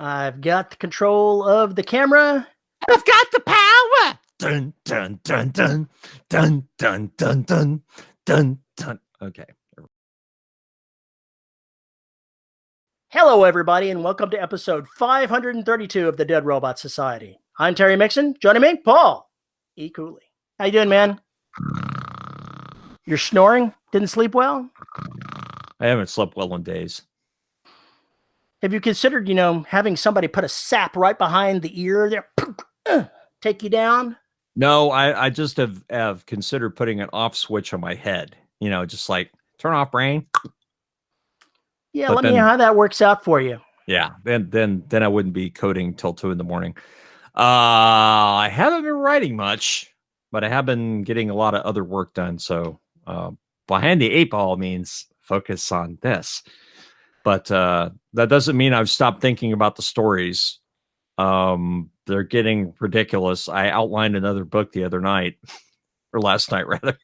I've got the control of the camera. I've got the power. Dun, dun, dun, dun, dun, dun, dun, dun, dun, dun. Okay. Hello, everybody, and welcome to episode 532 of the Dead Robot Society. I'm Terry Mixon. Joining me, Paul E. Cooley. How you doing, man? You're snoring? Didn't sleep well? I haven't slept well in days. Have you considered, having somebody put a sap right behind the ear there, take you down? No, I just have considered putting an off switch on my head. Just like turn off brain. Yeah, but let me know how that works out for you. Yeah, then I wouldn't be coding till 2 a.m. I haven't been writing much, but I have been getting a lot of other work done. So behind the 8-ball means focus on this. But that doesn't mean I've stopped thinking about the stories. They're getting ridiculous. I outlined another book the other night, or last night rather.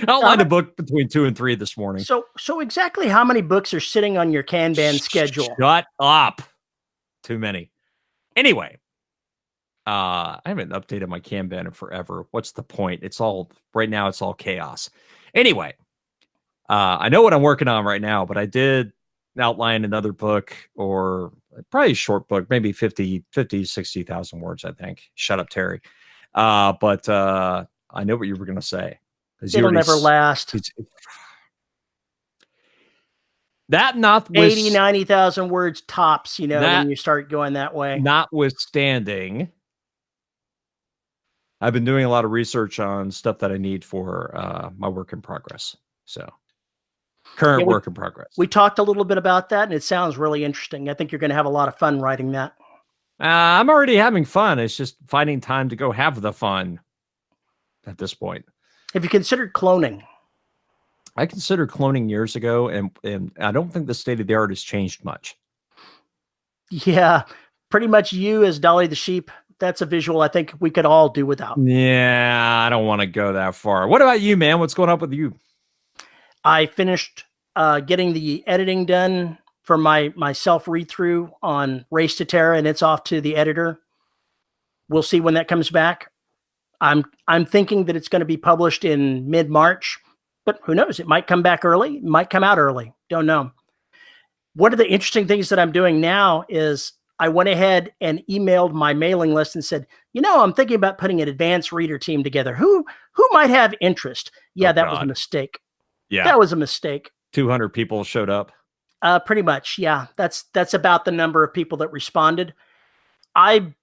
Outlined a book between 2 and 3 this morning. So exactly how many books are sitting on your Kanban schedule? Shut up. Too many. Anyway, I haven't updated my Kanban in forever. What's the point? Right now it's all chaos. Anyway, I know what I'm working on right now, but I did outline another book, or probably a short book, maybe 60,000 words, I think. Shut up, Terry. But I know what you were going to say. It'll never last. That not 90,000 words tops, when you start going that way. Notwithstanding, I've been doing a lot of research on stuff that I need for my work in progress. So current work in progress. We talked a little bit about that, and it sounds really interesting. I think you're going to have a lot of fun writing that. I'm already having fun. It's just finding time to go have the fun at this point. Have you considered cloning? I considered cloning years ago, and I don't think the state of the art has changed much. Yeah, pretty much you as Dolly the sheep. That's a visual I think we could all do without. Yeah, I don't want to go that far. What about you, man? What's going on with you? I finished getting the editing done for my self read-through on Race to Terra, and it's off to the editor. We'll see when that comes back. I'm thinking that it's going to be published in mid-March, but who knows? It might come back early. It might come out early. Don't know. One of the interesting things that I'm doing now is I went ahead and emailed my mailing list and said, I'm thinking about putting an advanced reader team together. Who might have interest? Yeah, that was a mistake. Yeah, that was a mistake. 200 people showed up. Pretty much. Yeah, that's about the number of people that responded. I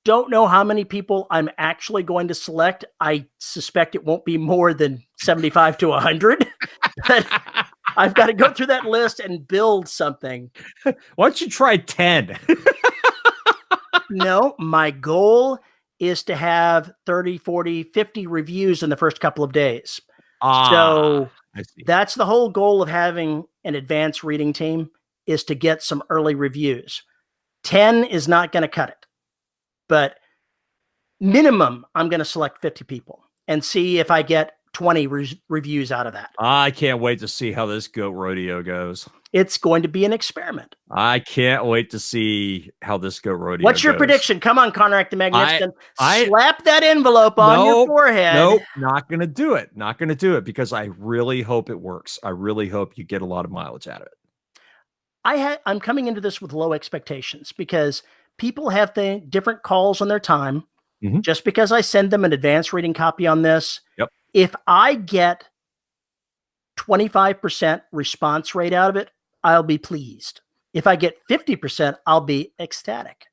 don't know how many people I'm actually going to select. I suspect it won't be more than 75 to 100, but I've got to go through that list and build something. Why don't you try 10? No, my goal is to have 30, 40, 50 reviews in the first couple of days. So that's the whole goal of having an advanced reading team, is to get some early reviews. 10 is not going to cut it, but minimum, I'm going to select 50 people and see if I get 20 reviews out of that. I can't wait to see how this goat rodeo goes. It's going to be an experiment. I can't wait to see how this goat rodeo What's your goes. prediction? Come on, Conrack the Magnificent. Slap that envelope on your forehead. Nope, not going to do it. Not going to do it, because I really hope it works. I really hope you get a lot of mileage out of it. I'm coming into this with low expectations, because people have the different calls on their time. Mm-hmm. Just because I send them an advanced reading copy on this, yep. If I get 25% response rate out of it, I'll be pleased. If I get 50%, I'll be ecstatic.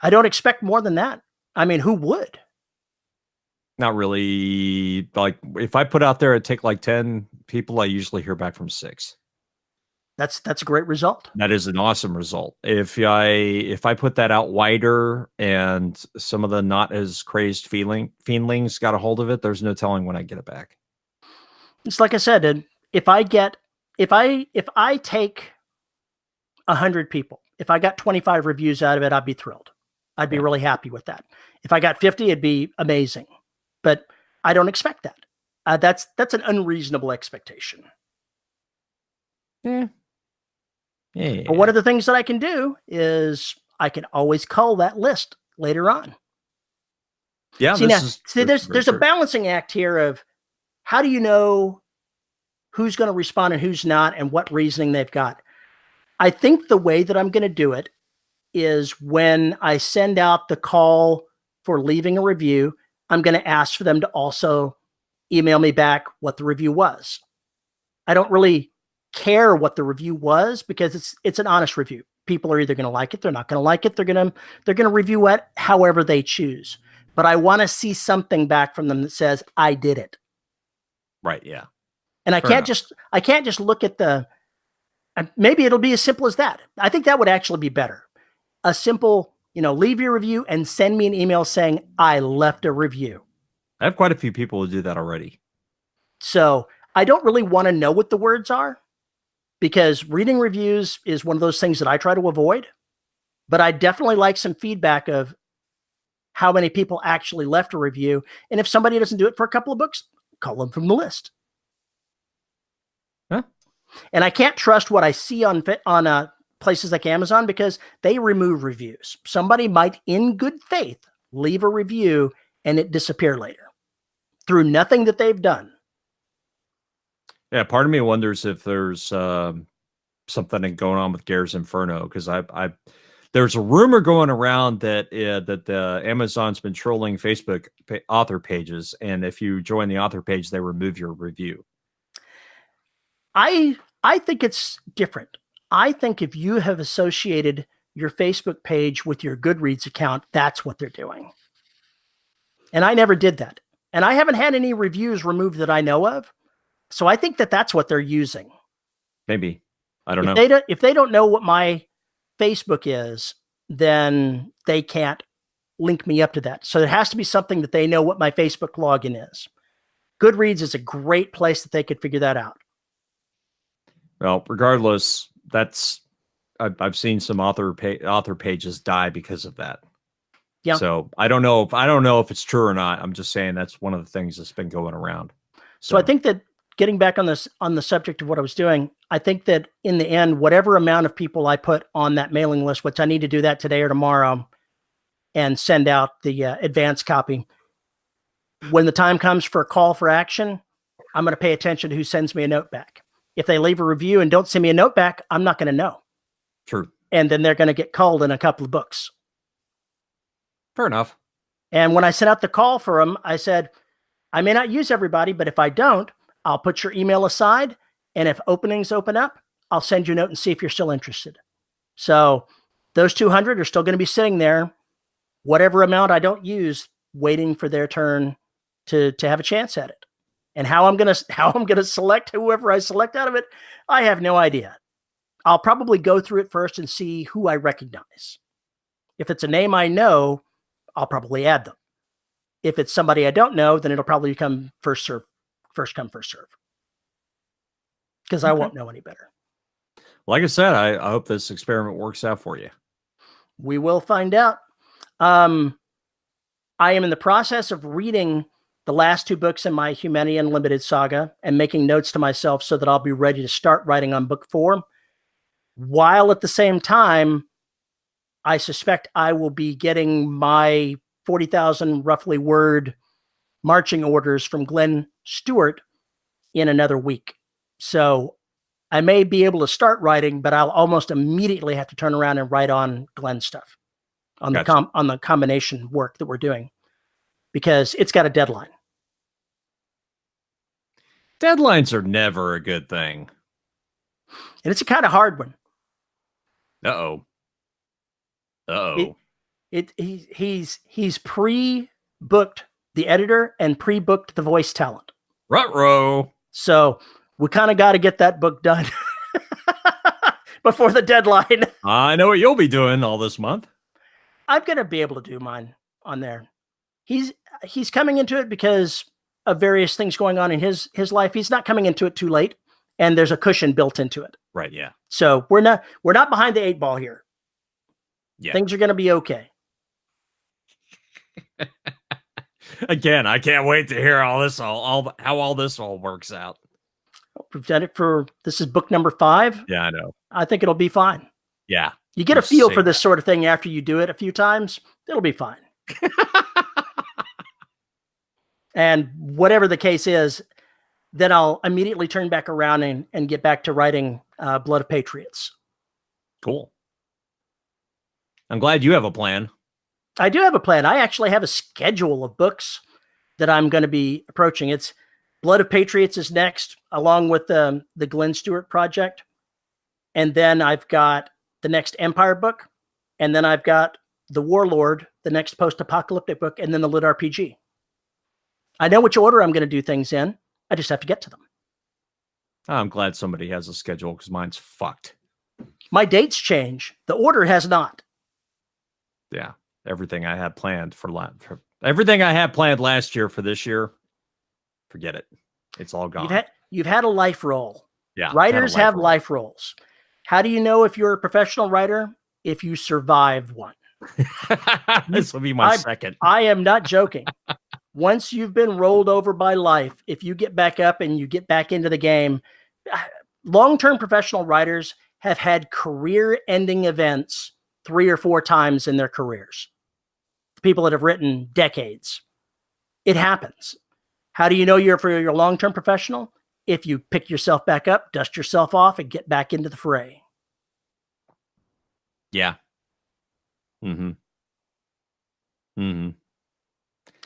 I don't expect more than that. I mean, who would? Not really. Like, if I put out there, it'd take like 10 people. I usually hear back from 6. That's a great result. That is an awesome result. If I put that out wider and some of the not as crazed feelings got a hold of it, there's no telling when I get it back. It's like I said, if I take 100 people, if I got 25 reviews out of it, I'd be thrilled. I'd be really happy with that. If I got 50, it'd be amazing. But I don't expect that. That's an unreasonable expectation. Yeah. But one of the things that I can do is I can always cull that list later on. Yeah, there's a balancing act here of how do you know who's going to respond and who's not and what reasoning they've got. I think the way that I'm going to do it is when I send out the call for leaving a review, I'm going to ask for them to also email me back what the review was. I don't really care what the review was because it's an honest review. People are either going to like it, they're not going to like it, they're going to review it however they choose. But I want to see something back from them that says I did it. Right, yeah. And I can't just look at maybe it'll be as simple as that. I think that would actually be better. A simple, leave your review and send me an email saying I left a review. I have quite a few people who do that already. So I don't really want to know what the words are because reading reviews is one of those things that I try to avoid. But I definitely like some feedback of how many people actually left a review. And if somebody doesn't do it for a couple of books, call them from the list. Huh? And I can't trust what I see on places like Amazon because they remove reviews. Somebody might, in good faith, leave a review and it disappear later through nothing that they've done. Yeah, part of me wonders if there's something going on with Gares Inferno because there's a rumor going around that Amazon's been trolling Facebook author pages, and if you join the author page, they remove your review. I think it's different. I think if you have associated your Facebook page with your Goodreads account, that's what they're doing. And I never did that. And I haven't had any reviews removed that I know of. So I think that that's what they're using. Maybe. I don't know. If they don't know what my Facebook is, then they can't link me up to that. So it has to be something that they know what my Facebook login is. Goodreads is a great place that they could figure that out. Well, regardless, I've seen some author pages die because of that. Yeah. So I don't know if it's true or not. I'm just saying that's one of the things that's been going around. So I think that getting back on the subject of what I was doing, I think that in the end, whatever amount of people I put on that mailing list, which I need to do that today or tomorrow, and send out the advance copy. When the time comes for a call for action, I'm going to pay attention to who sends me a note back. If they leave a review and don't send me a note back, I'm not going to know. True. And then they're going to get called in a couple of books. Fair enough. And when I sent out the call for them, I said, I may not use everybody, but if I don't, I'll put your email aside. And if openings open up, I'll send you a note and see if you're still interested. So those 200 are still going to be sitting there, whatever amount I don't use, waiting for their turn to have a chance at it. And how I'm going to select whoever I select out of it, I have no idea. I'll probably go through it first and see who I recognize. If it's a name I know, I'll probably add them. If it's somebody I don't know, then it'll probably become first come, first serve. Because I won't know any better. Like I said, I hope this experiment works out for you. We will find out. I am in the process of reading the last 2 books in my Humanity Unlimited saga and making notes to myself so that I'll be ready to start writing on book 4. While at the same time, I suspect I will be getting my 40,000 roughly word marching orders from Glenn Stewart in another week. So I may be able to start writing, but I'll almost immediately have to turn around and write on Glenn's stuff on the combination work that we're doing because it's got a deadline. Deadlines are never a good thing. And it's a kind of hard one. Uh-oh. He's pre-booked the editor and pre-booked the voice talent. Ruh-roh. So we kind of got to get that book done before the deadline. I know what you'll be doing all this month. I'm going to be able to do mine on there. He's coming into it because of various things going on in his life. He's not coming into it too late, and there's a cushion built into it. Right, yeah. So we're not behind the 8 ball here. Yeah. Things are going to be okay. Again, I can't wait to hear how all this works out. We've done it this is book number 5. Yeah, I know. I think it'll be fine. Yeah. You get You a feel say for this sort of thing after you do it a few times. It'll be fine. And whatever the case is, then I'll immediately turn back around and get back to writing Blood of Patriots. Cool. I'm glad you have a plan. I do have a plan. I actually have a schedule of books that I'm going to be approaching. It's Blood of Patriots is next, along with the Glenn Stewart project. And then I've got the next Empire book. And then I've got The Warlord, the next post-apocalyptic book, and then the Lit RPG. I know which order I'm going to do things in. I just have to get to them. I'm glad somebody has a schedule because mine's fucked. My dates change. The order has not. Yeah. Everything I had planned everything I had planned last year for this year, forget it. It's all gone. You've had a life role. Yeah. Writers have life roles. How do you know if you're a professional writer? If you survive one. This will be my second. I am not joking. Once you've been rolled over by life, if you get back up and you get back into the game, long-term professional writers have had career-ending events 3 or 4 times in their careers. People that have written decades. It happens. How do you know you're for your long-term professional? If you pick yourself back up, dust yourself off, and get back into the fray. Yeah. Mm-hmm. Mm-hmm.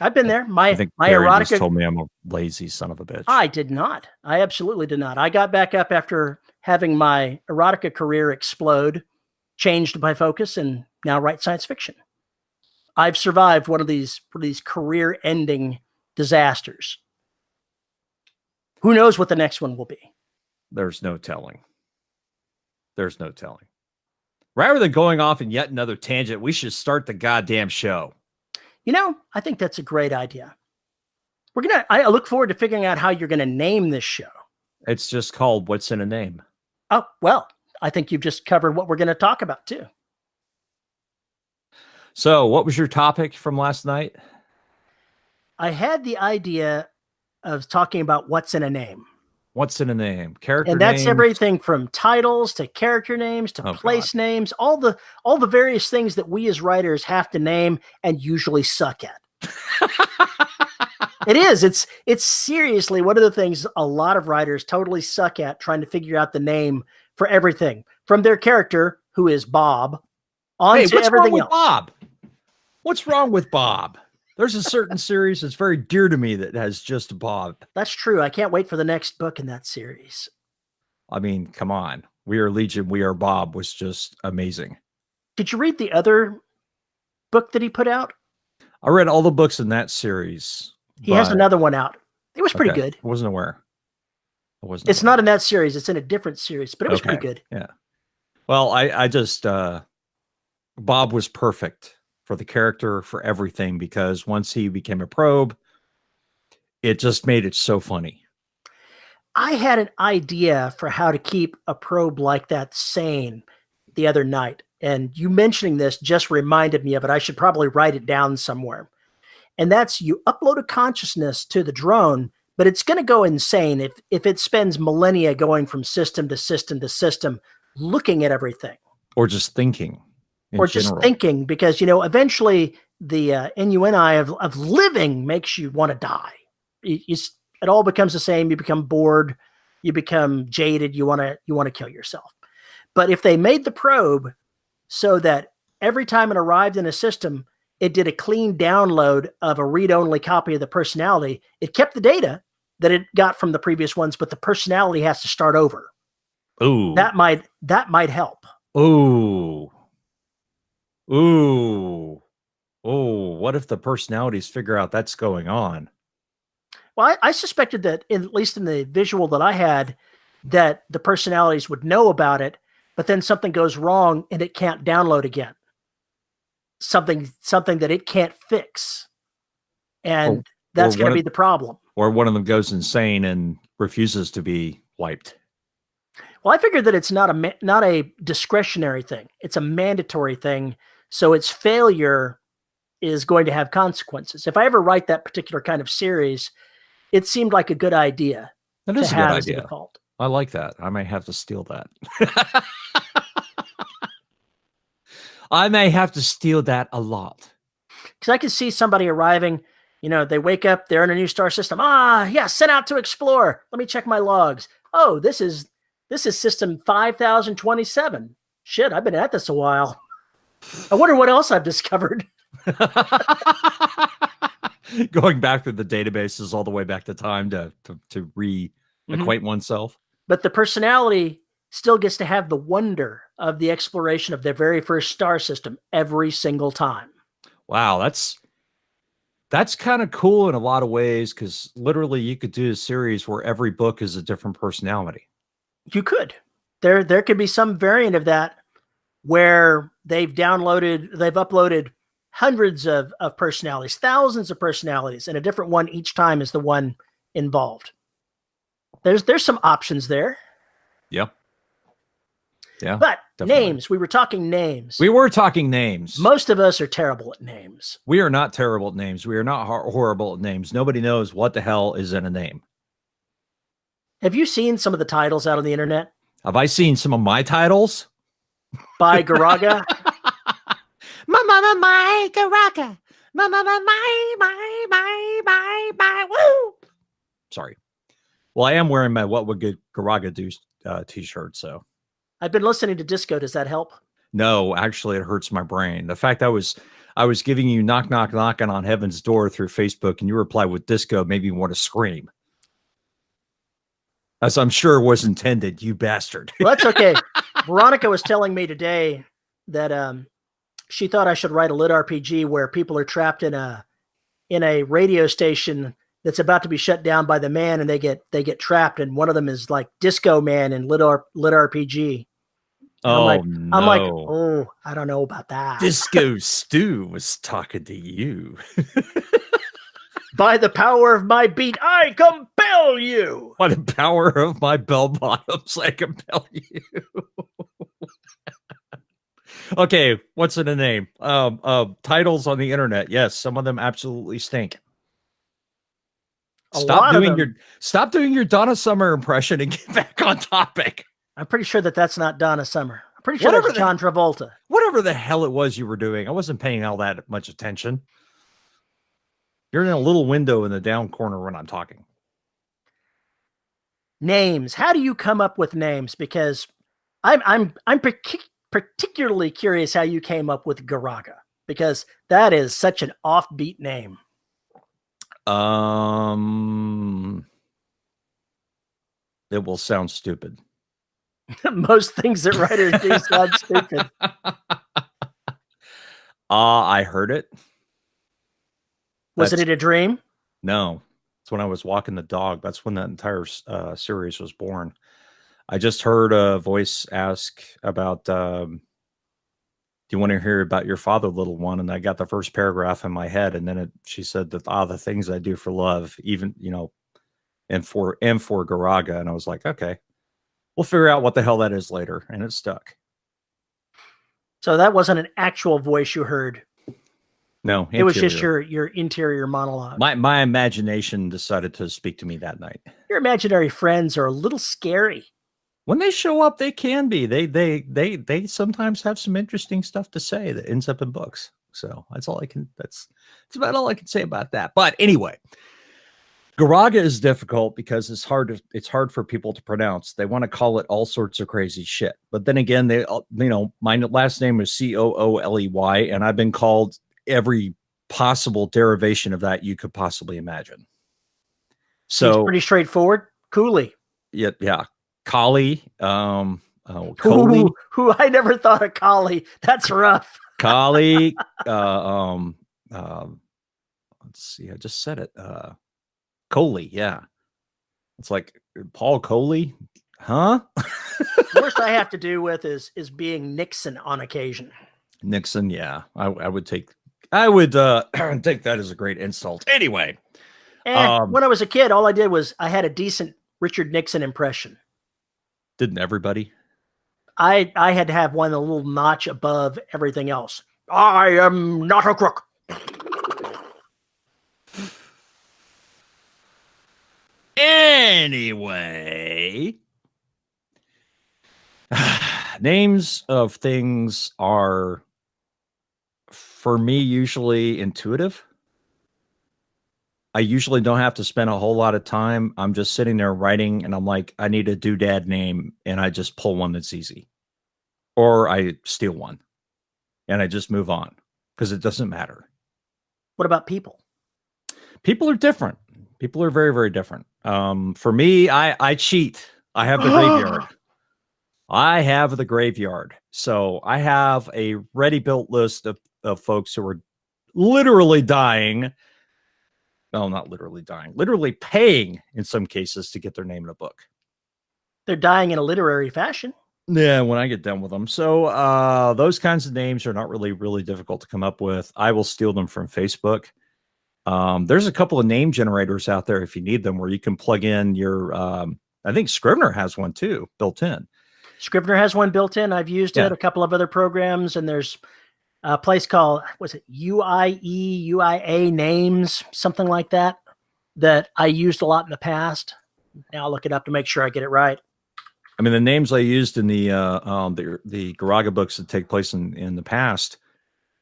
I've been there. My Barry erotica just told me I'm a lazy son of a bitch. I did not. I absolutely did not. I got back up after having my erotica career explode, changed my focus, and now write science fiction. I've survived one of these career-ending disasters. Who knows what the next one will be? There's no telling. There's no telling. Rather than going off in yet another tangent, we should start the goddamn show. You know, I think that's a great idea. I look forward to figuring out how you're going to name this show. It's just called What's in a Name. Oh, well, I think you've just covered what we're going to talk about too. So what was your topic from last night? I had the idea of talking about what's in a name. What's in a name? Character and that's names? Everything from titles to character names to place names, all the various things that we as writers have to name and usually suck at. It is. It's seriously one of the things a lot of writers totally suck at, trying to figure out the name for everything from their character, who is Bob, on to everything else. Bob? What's wrong with Bob? There's a certain series that's very dear to me that has just Bob. That's true. I can't wait for the next book in that series. I mean, come on. We Are Legion, We Are Bob was just amazing. Did you read the other book that he put out? I read all the books in that series. He has another one out. It was pretty good. I wasn't aware. It's not in that series. It's in a different series, but it was pretty good. Yeah. Well, I just, Bob was perfect for the character, for everything, because once he became a probe, it just made it so funny. I had an idea for how to keep a probe like that sane the other night. And you mentioning this just reminded me of it. I should probably write it down somewhere. And that's, you upload a consciousness to the drone, but it's going to go insane if it spends millennia going from system to system to system, looking at everything. Or just thinking. Just thinking, because, eventually the NUNI of living makes you want to die. It all becomes the same. You become bored. You become jaded. You want to kill yourself. But if they made the probe so that every time it arrived in a system, it did a clean download of a read-only copy of the personality, it kept the data that it got from the previous ones, but the personality has to start over. Ooh. That might help. Ooh. Ooh. Oh, what if the personalities figure out that's going on? Well, I suspected that, at least in the visual that I had, that the personalities would know about it, but then something goes wrong and it can't download again. Something that it can't fix. And that's going to be the problem. Or one of them goes insane and refuses to be wiped. Well, I figured that it's not a discretionary thing. It's a mandatory thing. So its failure is going to have consequences. If I ever write that particular kind of series, it seemed like a good idea. That is a good idea. I like that. I might have to steal that. I may have to steal that a lot. Because I can see somebody arriving, they wake up, they're in a new star system. Yeah, sent out to explore. Let me check my logs. Oh, this is system 5027. Shit, I've been at this a while. I wonder what else I've discovered. Going back through the databases all the way back to time to reacquaint oneself. But the personality still gets to have the wonder of the exploration of their very first star system every single time. Wow, that's kind of cool in a lot of ways, because literally you could do a series where every book is a different personality. You could. There could be some variant of that where they've uploaded hundreds of personalities, thousands of personalities, and a different one each time is the one involved. There's some options there. Yep. Yeah. But definitely. Names, we were talking names. We were talking names. Most of us are terrible at names. We are not terrible at names. We are not horrible at names. Nobody knows what the hell is in a name. Have you seen some of the titles out on the internet? Have I seen some of my titles? By Garaga? My Garaga. My, woo. Sorry. Well, I am wearing my What Would Garaga Do t-shirt, so. I've been listening to disco. Does that help? No, actually, it hurts my brain. The fact I was giving you knock, knock, knocking on heaven's door through Facebook, and you replied with disco made me want to scream. As I'm sure was intended, you bastard. Well, that's okay. Veronica was telling me today that she thought I should write a lit RPG where people are trapped in a radio station that's about to be shut down by the man, and they get trapped, and one of them is like Disco Man and lit RPG. Oh, I'm like, oh, I don't know about that. Disco Stu was talking to you. By the power of my beat, I compel you. By the power of my bell bottoms, I compel you. Okay, what's in a name? Titles on the internet. Yes, some of them absolutely stink. Stop doing your Donna Summer impression and get back on topic. I'm pretty sure that's not Donna Summer. I'm pretty sure that's John Travolta. Whatever the hell it was you were doing, I wasn't paying all that much attention. You're in a little window in the down corner when I'm talking. Names. How do you come up with names? Because I'm particularly curious how you came up with Garaga, because that is such an offbeat name. It will sound stupid. Most things that writers do sound stupid. I heard it. Was it a dream? No, it's when I was walking the dog. That's when that entire series was born. I just heard a voice ask about, do you want to hear about your father, little one? And I got the first paragraph in my head, and then she said that the things I do for love, even and for Garaga, and I was like, okay, we'll figure out what the hell that is later, and it stuck. So that wasn't an actual voice you heard. No, it was just your interior monologue. My imagination decided to speak to me that night. Your imaginary friends are a little scary. When they show up, they can be. They sometimes have some interesting stuff to say that ends up in books. So that's about all I can say about that. But anyway, Garaga is difficult because it's hard for people to pronounce. They want to call it all sorts of crazy shit. But then again, my last name is Cooley, and I've been called every possible derivation of that you could possibly imagine. So it's pretty straightforward. Cooley. Yeah. Collie. Coley. Who I never thought of Collie. That's rough. Collie. Let's see. I just said it. Coley. Yeah. It's like Paul Coley. Huh? The worst I have to do with is being Nixon on occasion. Nixon. Yeah. I would take take that as a great insult. Anyway. When I was a kid, all I did was I had a decent Richard Nixon impression. Didn't everybody? I had to have one a little notch above everything else. I am not a crook. Anyway, names of things are For me, usually intuitive. I usually don't have to spend a whole lot of time. I'm just sitting there writing and I'm like, I need a doodad name. And I just pull one that's easy, or I steal one and I just move on because it doesn't matter. What about people? People are different. People are very, very different. For me, I cheat. I have the graveyard. I have the graveyard. So I have a ready built list of folks who are literally dying. No, not literally dying, literally paying in some cases to get their name in a book. They're dying in a literary fashion. Yeah, when I get done with them. So those kinds of names are not really difficult to come up with. I will steal them from Facebook. There's a couple of name generators out there if you need them, where you can plug in your I think Scrivener has one too built in. Scrivener has one built in. I've used it, a couple of other programs, and there's a place called, was it UIA names, something like that, that I used a lot in the past. Now I'll look it up to make sure I get it right. I mean, the names I used in the Garaga books that take place in the past,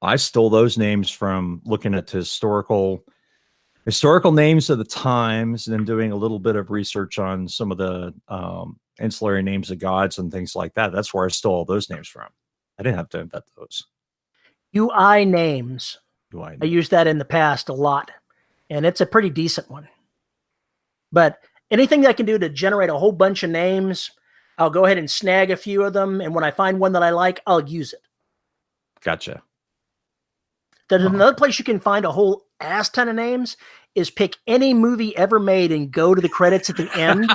I stole those names from looking at historical names of the times, and then doing a little bit of research on some of the ancillary names of gods and things like that. That's where I stole all those names from. I didn't have to invent those. UI names. UI I used that in the past a lot, and it's a pretty decent one. But anything that I can do to generate a whole bunch of names, I'll go ahead and snag a few of them, and when I find one that I like, I'll use it. Gotcha. There's another place you can find a whole ass ton of names is pick any movie ever made and go to the credits at the end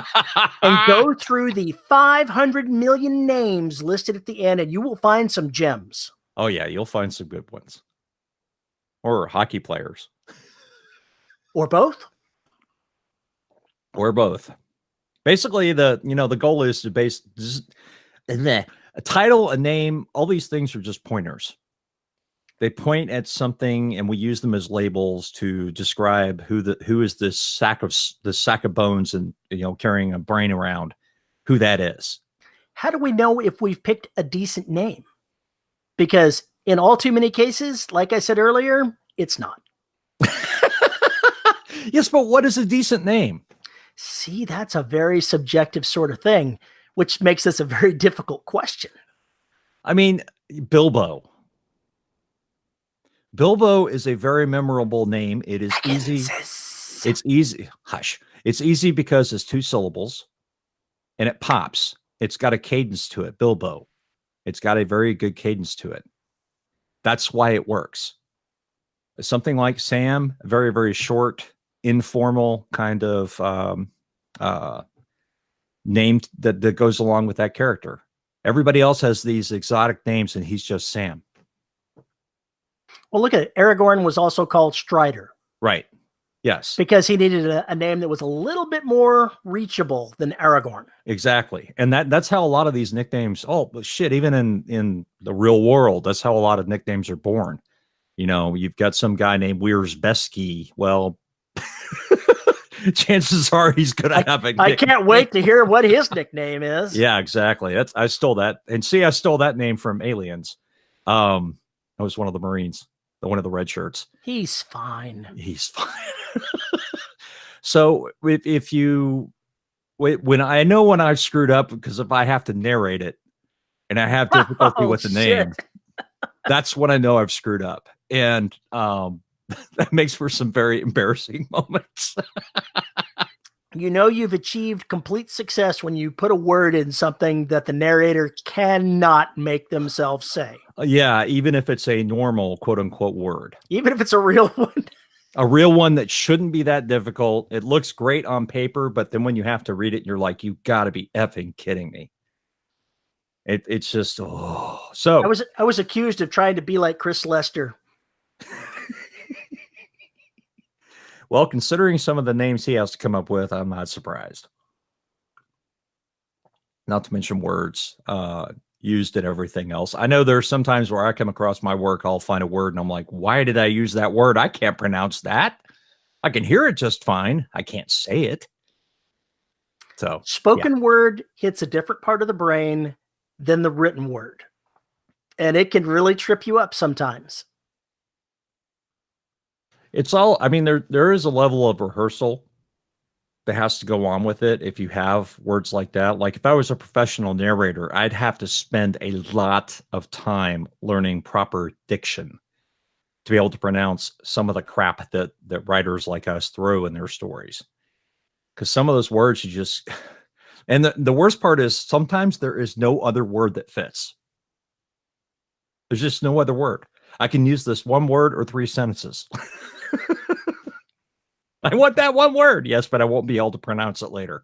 and go through the 500 million names listed at the end, and you will find some gems. Oh yeah, you'll find some good ones. Or hockey players. Or both. Or both. Basically, the goal is to base a title, a name, all these things are just pointers. They point at something, and we use them as labels to describe who is this sack of bones and carrying a brain around, who that is. How do we know if we've picked a decent name? Because in all too many cases, like I said earlier, it's not. Yes, but what is a decent name? See, that's a very subjective sort of thing, which makes this a very difficult question. I mean, Bilbo. Bilbo is a very memorable name. It is easy. It's easy. Hush. It's easy because it's 2 syllables and it pops. It's got a cadence to it. Bilbo. It's got a very good cadence to it. That's why it works. Something like Sam, very, very short, informal kind of name that goes along with that character. Everybody else has these exotic names and he's just Sam. Well, look at it. Aragorn was also called Strider. Right. Yes. Because he needed a name that was a little bit more reachable than Aragorn. Exactly. And that's how a lot of these nicknames, shit, even in the real world, that's how a lot of nicknames are born. You've got some guy named Wierzbesky. Well, chances are he's going to have a nickname. I can't wait to hear what his nickname is. Yeah, exactly. I stole that. And see, I stole that name from Aliens. I was one of the Marines, one of the red shirts. He's fine. He's fine. So when I've screwed up, because if I have to narrate it and I have difficulty with the name, that's when I know I've screwed up. And that makes for some very embarrassing moments. You've achieved complete success when you put a word in something that the narrator cannot make themselves say. Yeah, even if it's a normal quote unquote word. Even if it's a real one. A real one that shouldn't be that difficult. It looks great on paper, but then when you have to read it, you're like, you got to be effing kidding me. It's just, So I was accused of trying to be like Chris Lester. Well, considering some of the names he has to come up with, I'm not surprised. Not to mention words used in everything else. I know there's sometimes where I come across my work, I'll find a word and I'm like, why did I use that word? I can't pronounce that. I can hear it just fine. I can't say it. So spoken word hits a different part of the brain than the written word. And it can really trip you up sometimes. It's all, I mean, there is a level of rehearsal that has to go on with it if you have words like that. Like if I was a professional narrator, I'd have to spend a lot of time learning proper diction to be able to pronounce some of the crap that writers like us throw in their stories. Because some of those words you just, and the worst part is sometimes there is no other word that fits. There's just no other word. I can use this one word or 3 sentences. I want that one word. Yes, but I won't be able to pronounce it later.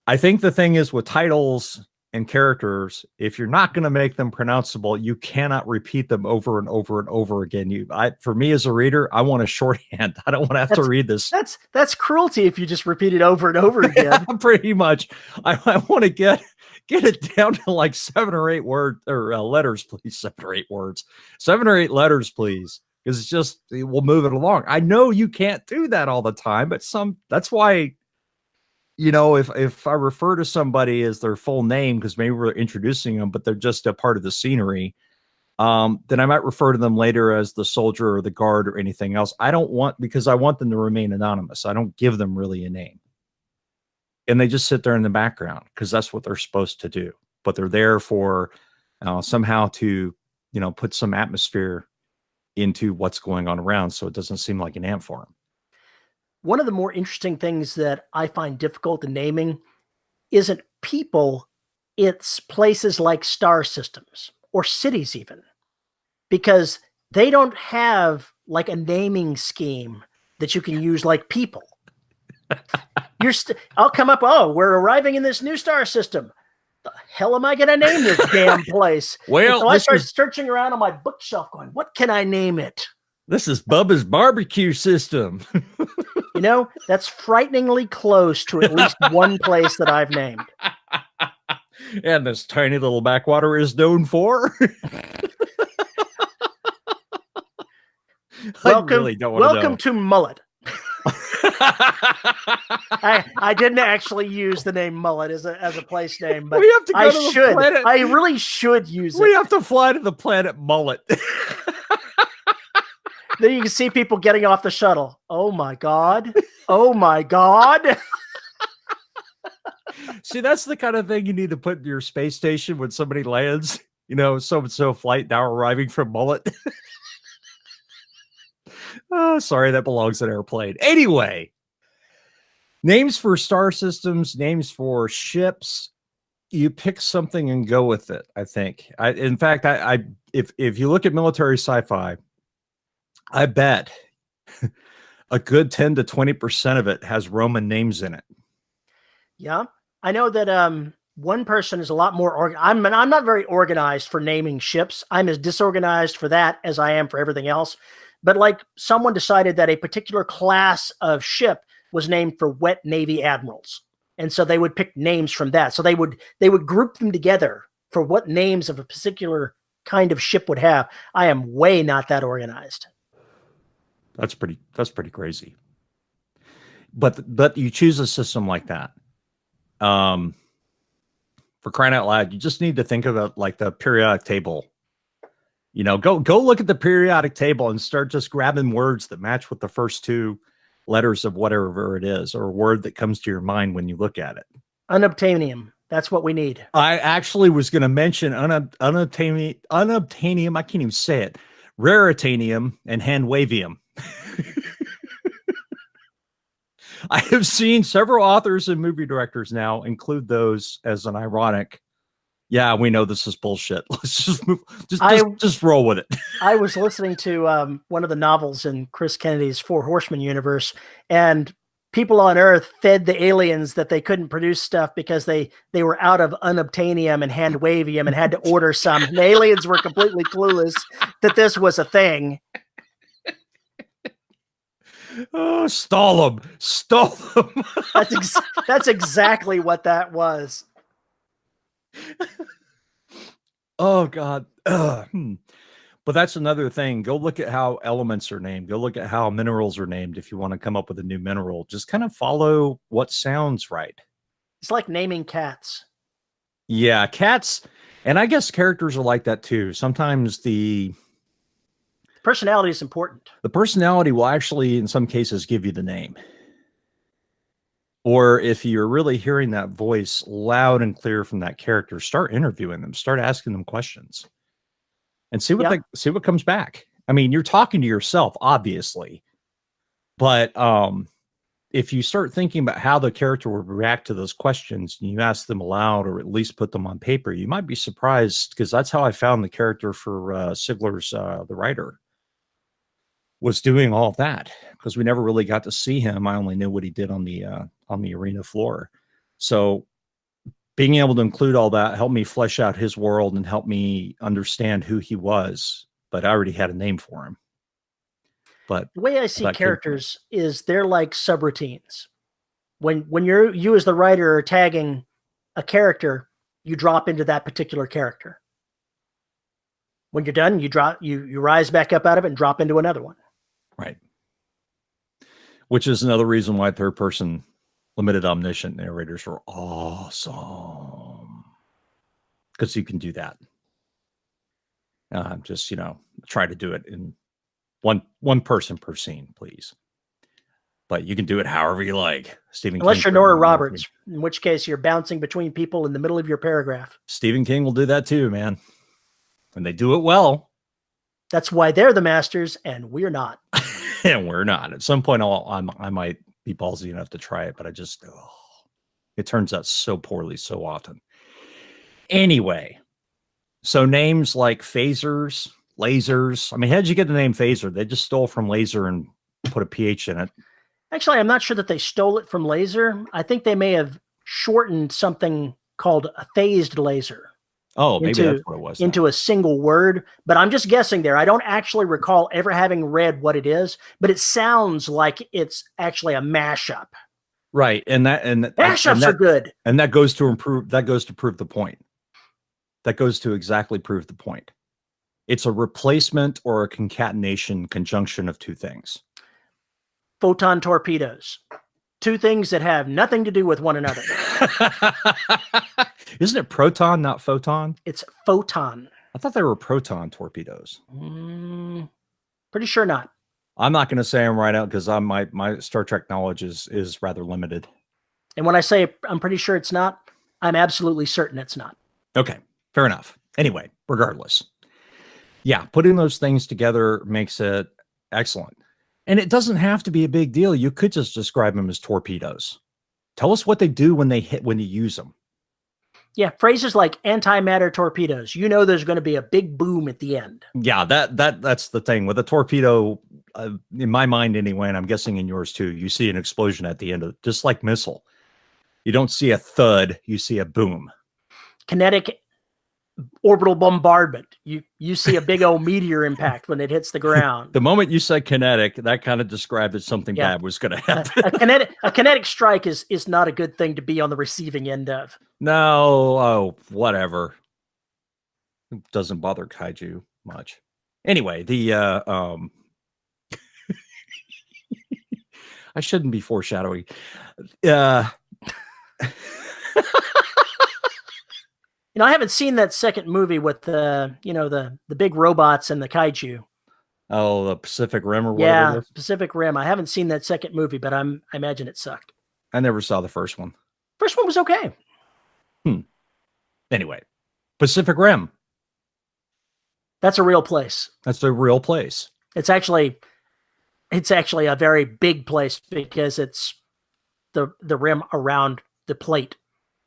I think the thing is with titles and characters, if you're not going to make them pronounceable, you cannot repeat them over and over and over again. For me as a reader, I want a shorthand. I don't want to have to read this. That's cruelty if you just repeat it over and over again. Pretty much. I want to get it down to like 7 or 8 words or letters, please. 7 or 8 words, 7 or 8 letters, please. Because it's just, we'll move it along. I know you can't do that all the time, but that's why, you know, if I refer to somebody as their full name, because maybe we're introducing them, but they're just a part of the scenery, then I might refer to them later as the soldier or the guard or anything else. Because I want them to remain anonymous. I don't give them really a name. And they just sit there in the background because that's what they're supposed to do. But they're there for somehow to, you know, put some atmosphere into what's going on around so it doesn't seem like an ant farm. One of the more interesting things that I find difficult in naming isn't people, it's places like star systems or cities even, because they don't have like a naming scheme that you can use like people. I'll come up, oh, we're arriving in this new star system. The hell am I going to name this damn place? Well, so I start searching around on my bookshelf going, what can I name it? This is Bubba's barbecue system. You know, that's frighteningly close to at least one place that I've named. And this tiny little backwater is known for. Welcome to Mullet. I didn't actually use the name Mullet as a place name, but I really should use it. We have to fly to the planet Mullet. Then you can see people getting off the shuttle. Oh my God. Oh my God. See, that's the kind of thing you need to put in your space station when somebody lands. You know, so-and-so flight now arriving from Mullet. Oh, sorry, that belongs in airplane. Anyway, names for star systems, names for ships. You pick something and go with it. I think. In fact, if you look at military sci-fi, I bet a good 10 to 20% of it has Roman names in it. Yeah, I know that one person is a lot more I'm not very organized for naming ships. I'm as disorganized for that as I am for everything else. But like someone decided that a particular class of ship was named for wet Navy admirals. And so they would pick names from that. So they would group them together for what names of a particular kind of ship would have. I am way not that organized. That's pretty crazy. But you choose a system like that. For crying out loud, you just need to think about like the periodic table. You know, go look at the periodic table and start just grabbing words that match with the first 2 letters of whatever it is, or a word that comes to your mind when you look at it. Unobtainium. That's what we need. I actually was going to mention unobtainium. I can't even say it. Raritanium and handwavium. I have seen several authors and movie directors now include those as an ironic. Yeah, we know this is bullshit. Let's just move. Just roll with it. I was listening to one of the novels in Chris Kennedy's 4 Horsemen universe, and people on Earth fed the aliens that they couldn't produce stuff because they were out of unobtainium and handwavium and had to order some. And the aliens were completely clueless that this was a thing. Oh, stall them. That's exactly what that was. Oh God. But that's another thing. Go look at how elements are named. Go look at how minerals are named. If you want to come up with a new mineral, just kind of follow what sounds right. It's like naming cats. Yeah, cats. And I guess characters are like that too. Sometimes the personality is important. The personality will actually, in some cases, give you the name. Or if you're really hearing that voice loud and clear from that character, start interviewing them, start asking them questions, and see what comes back. I mean, you're talking to yourself, obviously, but if you start thinking about how the character would react to those questions and you ask them aloud or at least put them on paper, you might be surprised, because that's how I found the character for Sigler's the writer was doing all of that, because we never really got to see him. I only knew what he did on the arena floor. So being able to include all that helped me flesh out his world and help me understand who he was, but I already had a name for him. But the way I see characters is they're like subroutines. When you as the writer are tagging a character, you drop into that particular character. When you're done, you rise back up out of it and drop into another one. Right. Which is another reason why third person limited omniscient narrators are awesome. Because you can do that. Just, try to do it in one person per scene, please. But you can do it however you like. Unless you're Nora Roberts, in which case you're bouncing between people in the middle of your paragraph. Stephen King will do that too, man. And they do it well. That's why they're the masters and we're not. And we're not. At some point, I might be ballsy enough to try it, but it turns out so poorly so often. Anyway, so names like phasers, lasers. I mean, how did you get the name phaser? They just stole from laser and put a PH in it. Actually, I'm not sure that they stole it from laser. I think they may have shortened something called a phased laser. Oh, maybe that's what it was. Into a single word, but I'm just guessing there. I don't actually recall ever having read what it is, but it sounds like it's actually a mashup. Right, and mashups are good, and that goes to prove the point. That goes to exactly prove the point. It's a replacement or a conjunction of two things. Photon torpedoes. Two things that have nothing to do with one another. Isn't it proton, not photon? It's photon. I thought they were proton torpedoes. Pretty sure not. I'm not going to say I'm right out because my Star Trek knowledge is rather limited. And when I say I'm pretty sure it's not, I'm absolutely certain it's not. Okay, fair enough. Anyway, regardless. Yeah, putting those things together makes it excellent. And it doesn't have to be a big deal. You could just describe them as torpedoes. Tell us what they do when you use them. Yeah, phrases like antimatter torpedoes. You know there's going to be a big boom at the end. Yeah, that's the thing. With a torpedo, in my mind anyway, and I'm guessing in yours too, you see an explosion at the end of it, just like missile. You don't see a thud, you see a boom. Kinetic orbital bombardment. You see a big old meteor impact when it hits the ground. The moment you said kinetic, that kind of described that something bad was going to happen. A kinetic strike is not a good thing to be on the receiving end of. No, whatever. It doesn't bother kaiju much. Anyway, the I shouldn't be foreshadowing. I haven't seen that second movie with the big robots and the kaiju. Oh, the Pacific Rim or whatever it is? Pacific Rim. I haven't seen that second movie, but I imagine it sucked. I never saw the first one. First one was okay. Anyway, Pacific Rim. That's a real place. That's a real place. It's actually a very big place because it's the rim around the plate,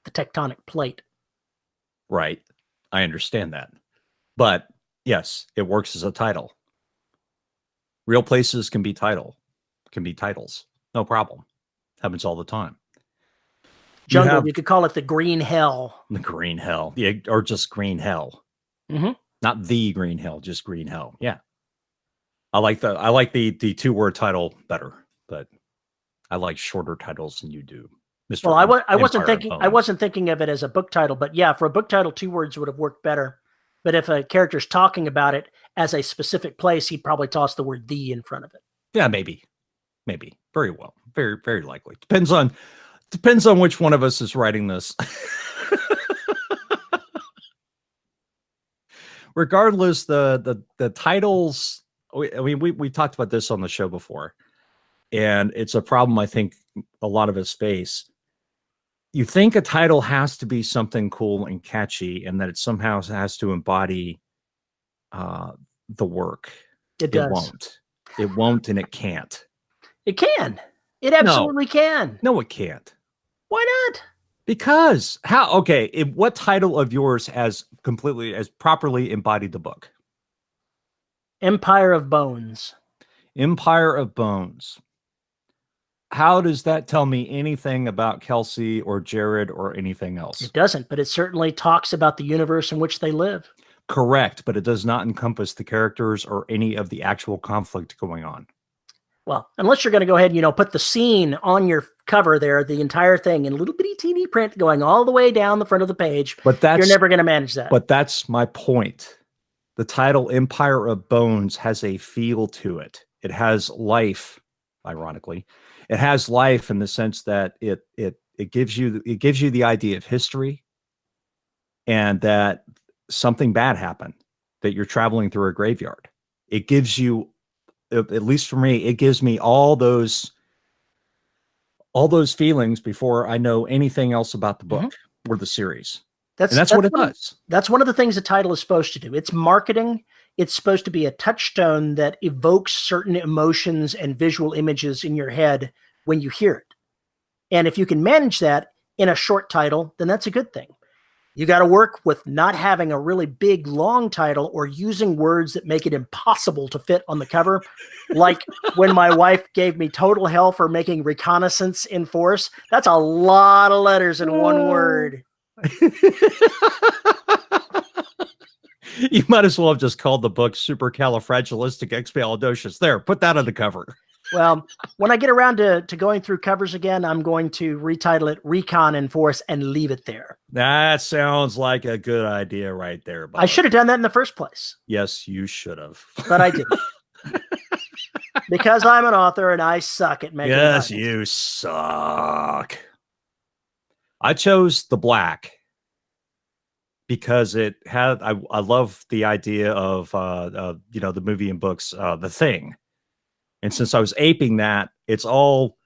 the tectonic plate. Right. I understand that. But yes, it works as a title. Real places can be titles. No problem. Happens all the time. Jungle, you could call it the Green Hell. The Green Hell. Yeah, or just Green Hell. Mm-hmm. Not the Green Hell, just Green Hell. Yeah. I like the two-word title better, but I like shorter titles than you do. Mr. Well, I wasn't thinking of it as a book title, but yeah, for a book title, 2 words would have worked better. But if a character's talking about it as a specific place, he'd probably toss the word "the" in front of it. Yeah, maybe. Very well. Very, very likely. Depends on which one of us is writing this. Regardless, the titles we talked about this on the show before, and it's a problem I think a lot of us face. You think a title has to be something cool and catchy, and that it somehow has to embody the work. It does. Won't. It won't, and it can't. It can. It absolutely can. No, it can't. Why not? Because how? Okay, what title of yours has properly embodied the book? Empire of Bones. Empire of Bones. How does that tell me anything about Kelsey or Jared or anything else? It doesn't, but it certainly talks about the universe in which they live. Correct, but it does not encompass the characters or any of the actual conflict going on. Well, unless you're going to go ahead and, put the scene on your cover there, the entire thing in little bitty teeny print going all the way down the front of the page, but you're never going to manage that. But that's my point. The title Empire of Bones has a feel to it. It has life, ironically. It has life in the sense that it gives you the idea of history, and that something bad happened, that you're traveling through a graveyard. It gives you, at least for me, it gives me all those feelings before I know anything else about the book or the series. That's what it does. That's one of the things the title is supposed to do. It's marketing. It's supposed to be a touchstone that evokes certain emotions and visual images in your head when you hear it. And if you can manage that in a short title, then that's a good thing. You got to work with not having a really big, long title or using words that make it impossible to fit on the cover. Like when my wife gave me total hell for making reconnaissance in force. That's a lot of letters in one word. You might as well have just called the book Supercalifragilisticexpialidocious. There, put that on the cover. Well, when I get around to going through covers again, I'm going to retitle it Recon in Force and leave it there. That sounds like a good idea right there, Bob. I should have done that in the first place. Yes, you should have. But I didn't. Because I'm an author and I suck at making Yes, money. you suck. I chose the black because it had, I love the idea of, the movie and books, The Thing. And since I was aping that, it's all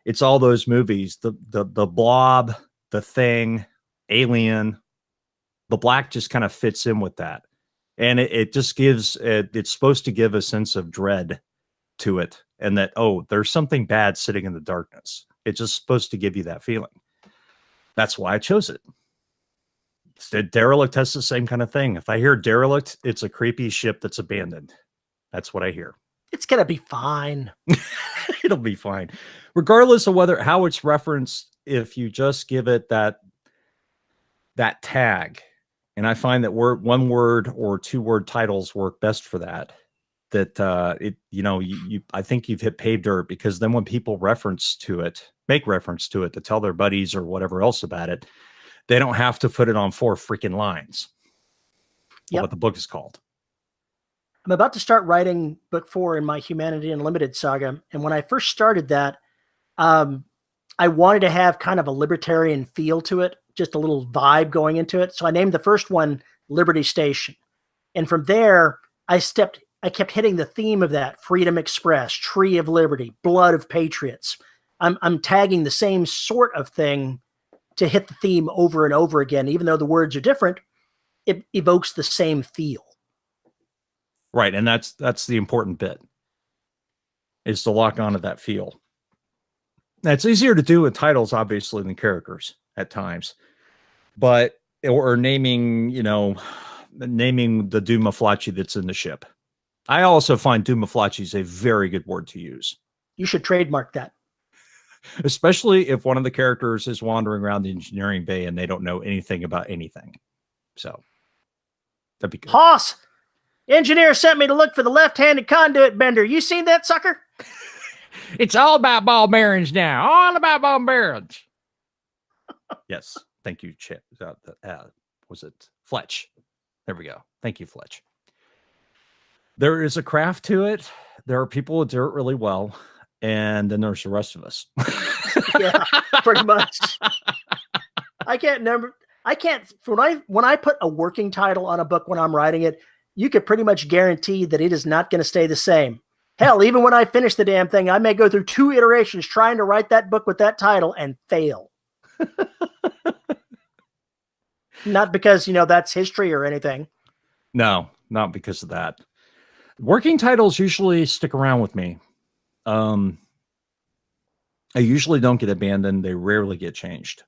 those movies, the Blob, The Thing, Alien. The black just kind of fits in with that. And it just gives, it's supposed to give a sense of dread to it. And that, oh, there's something bad sitting in the darkness. It's just supposed to give you that feeling. That's why I chose it. Derelict has the same kind of thing. If I hear derelict, it's a creepy ship that's abandoned. That's what I hear. It's going to be fine. It'll be fine. Regardless of how it's referenced, if you just give it that tag, and I find that one word or two word titles work best for that. I think you've hit pay dirt, because then when people make reference to it to tell their buddies or whatever else about it, they don't have to put it on 4 freaking lines. Yep. What the book is called. I'm about to start writing book 4 in my Humanity Unlimited saga. And when I first started that, I wanted to have kind of a libertarian feel to it, just a little vibe going into it. So I named the first one Liberty Station. And from there, I kept hitting the theme of that: Freedom Express, Tree of Liberty, Blood of Patriots. I'm tagging the same sort of thing to hit the theme over and over again. Even though the words are different, it evokes the same feel. Right, and that's the important bit, is to lock onto that feel. That's easier to do with titles, obviously, than characters at times. But, or naming the Dumaflachi that's in the ship. I also find Dumaflachi is a very good word to use. You should trademark that. Especially if one of the characters is wandering around the engineering bay and they don't know anything about anything. So, that'd be good. Hoss! Engineer sent me to look for the left-handed conduit bender. You seen that sucker? It's all about ball bearings now. All about ball bearings. Yes. Thank you, Chip. Was it Fletch? There we go. Thank you, Fletch. There is a craft to it. There are people who do it really well. And then there's the rest of us. Yeah, pretty much. When I put a working title on a book when I'm writing it, you could pretty much guarantee that it is not going to stay the same. Hell, even when I finish the damn thing, I may go through 2 iterations trying to write that book with that title and fail. Not because, that's history or anything. No, not because of that. Working titles usually stick around with me. I usually don't get abandoned. They rarely get changed.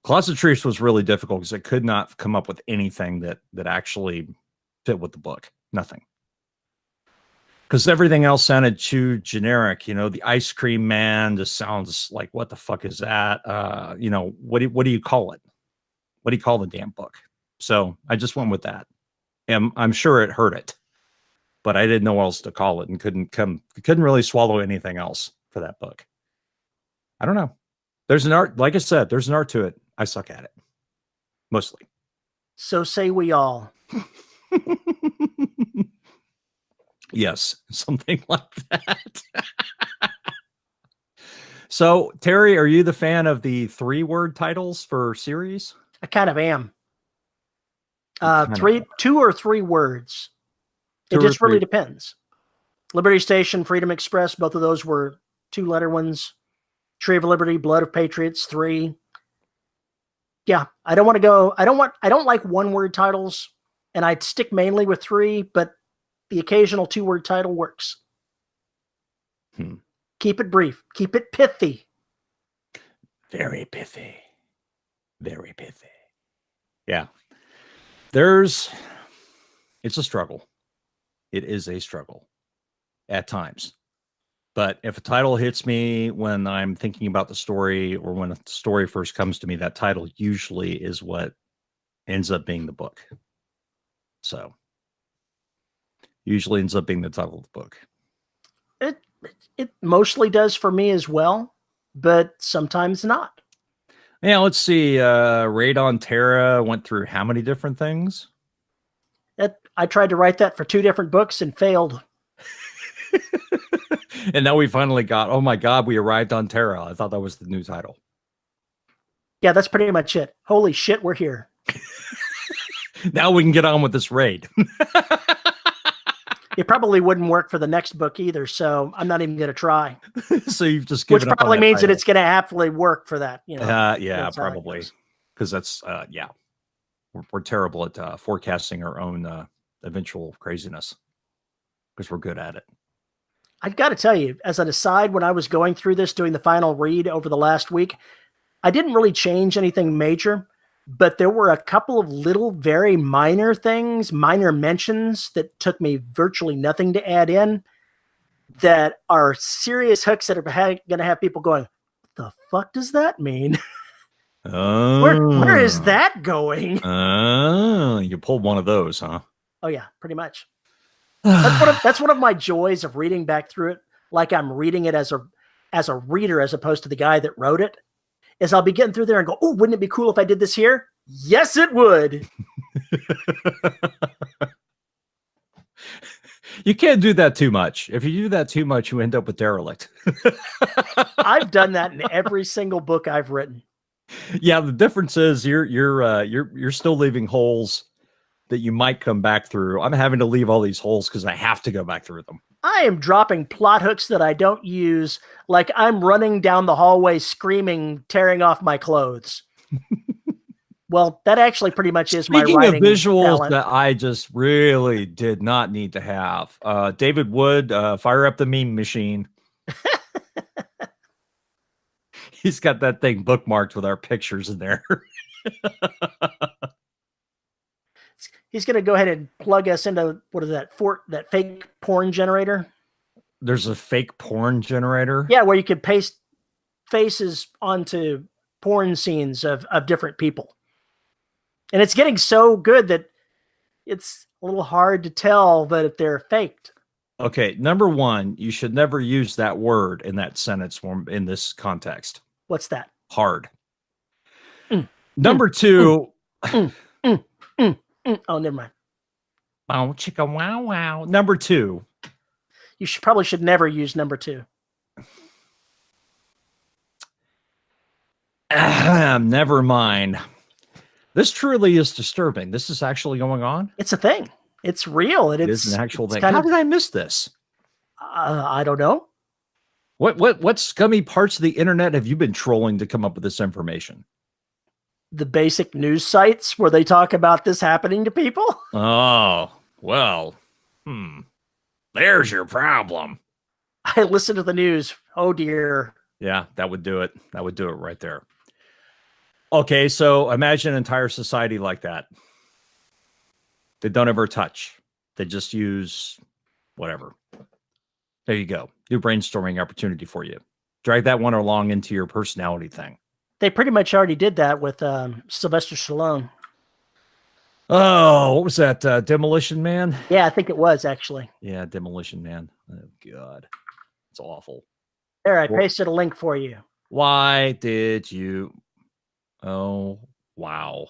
Closet Truce was really difficult because I could not come up with anything that actually fit with the book. Nothing. Because everything else sounded too generic. The ice cream man just sounds like, what the fuck is that? What do you call it? What do you call the damn book? So I just went with that. And I'm sure it hurt it, but I didn't know what else to call it and couldn't really swallow anything else for that book. I don't know. There's an art, like I said, there's an art to it. I suck at it. Mostly. So say we all. Yes, something like that. So, Terry, are you the fan of the 3-word titles for series? I kind of am. 2 or 3 words. It just really depends. Liberty Station, Freedom Express, both of those were 2-letter ones. Tree of Liberty, Blood of Patriots, 3. Yeah, I don't like 1-word titles, and I'd stick mainly with 3, but the occasional 2-word title works. Keep it brief. Keep it pithy. Very pithy. Very pithy. Yeah. It's a struggle. It is a struggle at times. But if a title hits me when I'm thinking about the story or when a story first comes to me, that title usually is what ends up being the book. So usually ends up being the title of the book. It mostly does for me as well, but sometimes not. Yeah, let's see. Raid on Terra went through how many different things? I tried to write that for 2 different books and failed. And now we finally got, oh my God, we arrived on Terra. I thought that was the new title. Yeah, that's pretty much it. Holy shit, we're here. Now we can get on with this raid. It probably wouldn't work for the next book either, so I'm not even going to try. So you've just given Which up probably on means that that it's going to happily work for that. Yeah, probably. Because that's, we're terrible at forecasting our own eventual craziness because we're good at it. I've got to tell you, as an aside, when I was going through this, doing the final read over the last week, I didn't really change anything major, but there were a couple of little, very minor things, minor mentions that took me virtually nothing to add in that are serious hooks that are going to have people going, what the fuck does that mean? Where is that going? You pulled one of those, huh? Oh, yeah, pretty much. That's one of my joys of reading back through it, like I'm reading it as a reader as opposed to the guy that wrote it, is I'll be getting through there and go, oh, wouldn't it be cool if I did this here? Yes, it would. You can't do that too much. If you do that too much, you end up with derelict. I've done that in every single book I've written. Yeah, the difference is you're still leaving holes that you might come back through. I'm having to leave all these holes because I have to go back through them. I am dropping plot hooks that I don't use, like I'm running down the hallway screaming, tearing off my clothes. Well, that actually pretty much is my writing. Speaking of visuals talent. that I just really did not need to have, David Wood, fire up the meme machine. He's got that thing bookmarked with our pictures in there. He's going to go ahead and plug us into, what is that, that fake porn generator? There's a fake porn generator? Yeah, where you could paste faces onto porn scenes of different people. And it's getting so good that it's a little hard to tell that if they're faked. Okay, number one, you should never use that word in that sentence form in this context. What's that? Hard. Number two. Oh, never mind. Oh, chicka wow wow. Number two. You probably should never use number 2. Never mind. This truly is disturbing. This is actually going on? It's a thing. It's real, and It is an actual thing. How did I miss this? I don't know. What scummy parts of the internet have you been trolling to come up with this information? The basic news sites where they talk about this happening to people. Oh, well, there's your problem. I listen to the news. Oh dear. Yeah, that would do it. That would do it right there. Okay, so imagine an entire society like that. They don't ever touch. They just use whatever. There you go. New brainstorming opportunity for you. Drag that one along into your personality thing. They pretty much already did that with Sylvester Stallone. Oh, what was that? Demolition Man? Yeah, I think it was actually. Yeah, Demolition Man. Oh, God. It's awful. There, I pasted a link for you. Why did you? Oh, wow.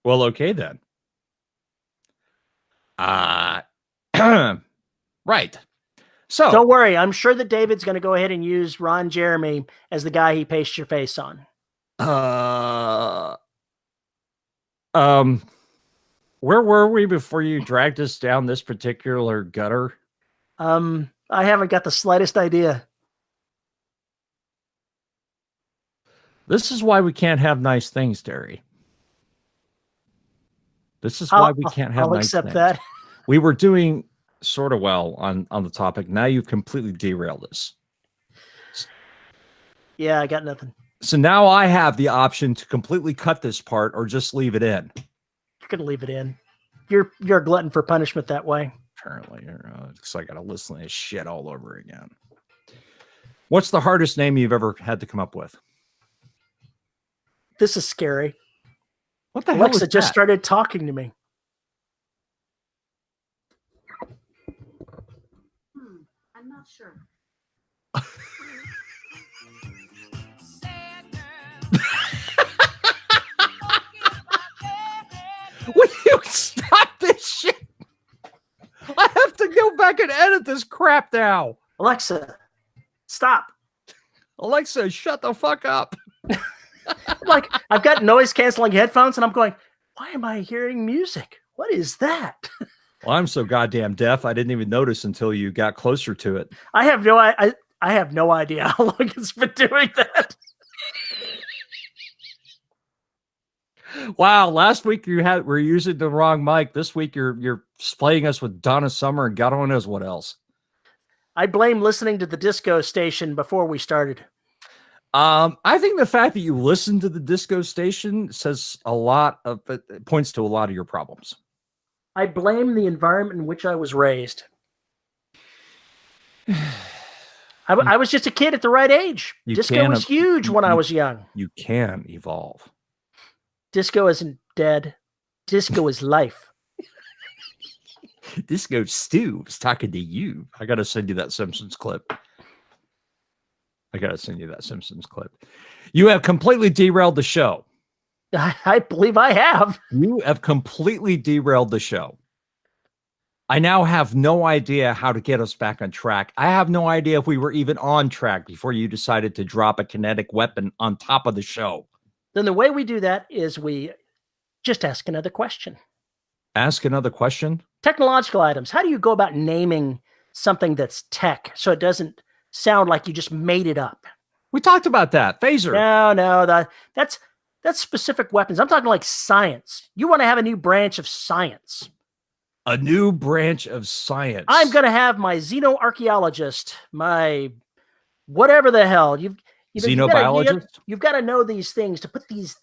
Well, okay then. Right. So don't worry. I'm sure that David's going to go ahead and use Ron Jeremy as the guy he pastes your face on. Where were we before you dragged us down this particular gutter? I haven't got the slightest idea. This is why we can't have nice things, Derry. This is why we can't have nice things. I'll accept that. We were doing sort of well on the topic. Now you've completely derailed us. Yeah, I got nothing. So now I have the option to completely cut this part or just leave it in. You can leave it in. You're a glutton for punishment that way. Apparently, because I got to listen to this shit all over again. What's the hardest name you've ever had to come up with? This is scary. What the hell? Alexa just started talking to me. I'm not sure. Will you stop this shit? I have to go back and edit this crap now. Alexa, stop. Alexa, shut the fuck up. Like, I've got noise canceling headphones and I'm going, why am I hearing music? What is that? Well, I'm so goddamn deaf. I didn't even notice until you got closer to it. I have no idea how long it's been doing that. Wow, last week we're using the wrong mic. This week you're playing us with Donna Summer and God only knows what else. I blame listening to the disco station before we started. I think the fact that you listen to the disco station says a lot of it points to a lot of your problems. I blame the environment in which I was raised. I was just a kid at the right age. Disco was huge when I was young. You can evolve. Disco isn't dead. Disco is life. Disco Stu was talking to you. I got to send you that Simpsons clip. You have completely derailed the show. I believe I have. You have completely derailed the show. I now have no idea how to get us back on track. I have no idea if we were even on track before you decided to drop a kinetic weapon on top of the show. Then the way we do that is we just ask another question. Ask another question? Technological items. How do you go about naming something that's tech so it doesn't sound like you just made it up? We talked about that. Phaser. No, that's specific weapons. I'm talking like science. You want to have a new branch of science. A new branch of science. I'm going to have my xenoarchaeologist, my whatever the hell. Xenobiologist? You've got to know these things to put these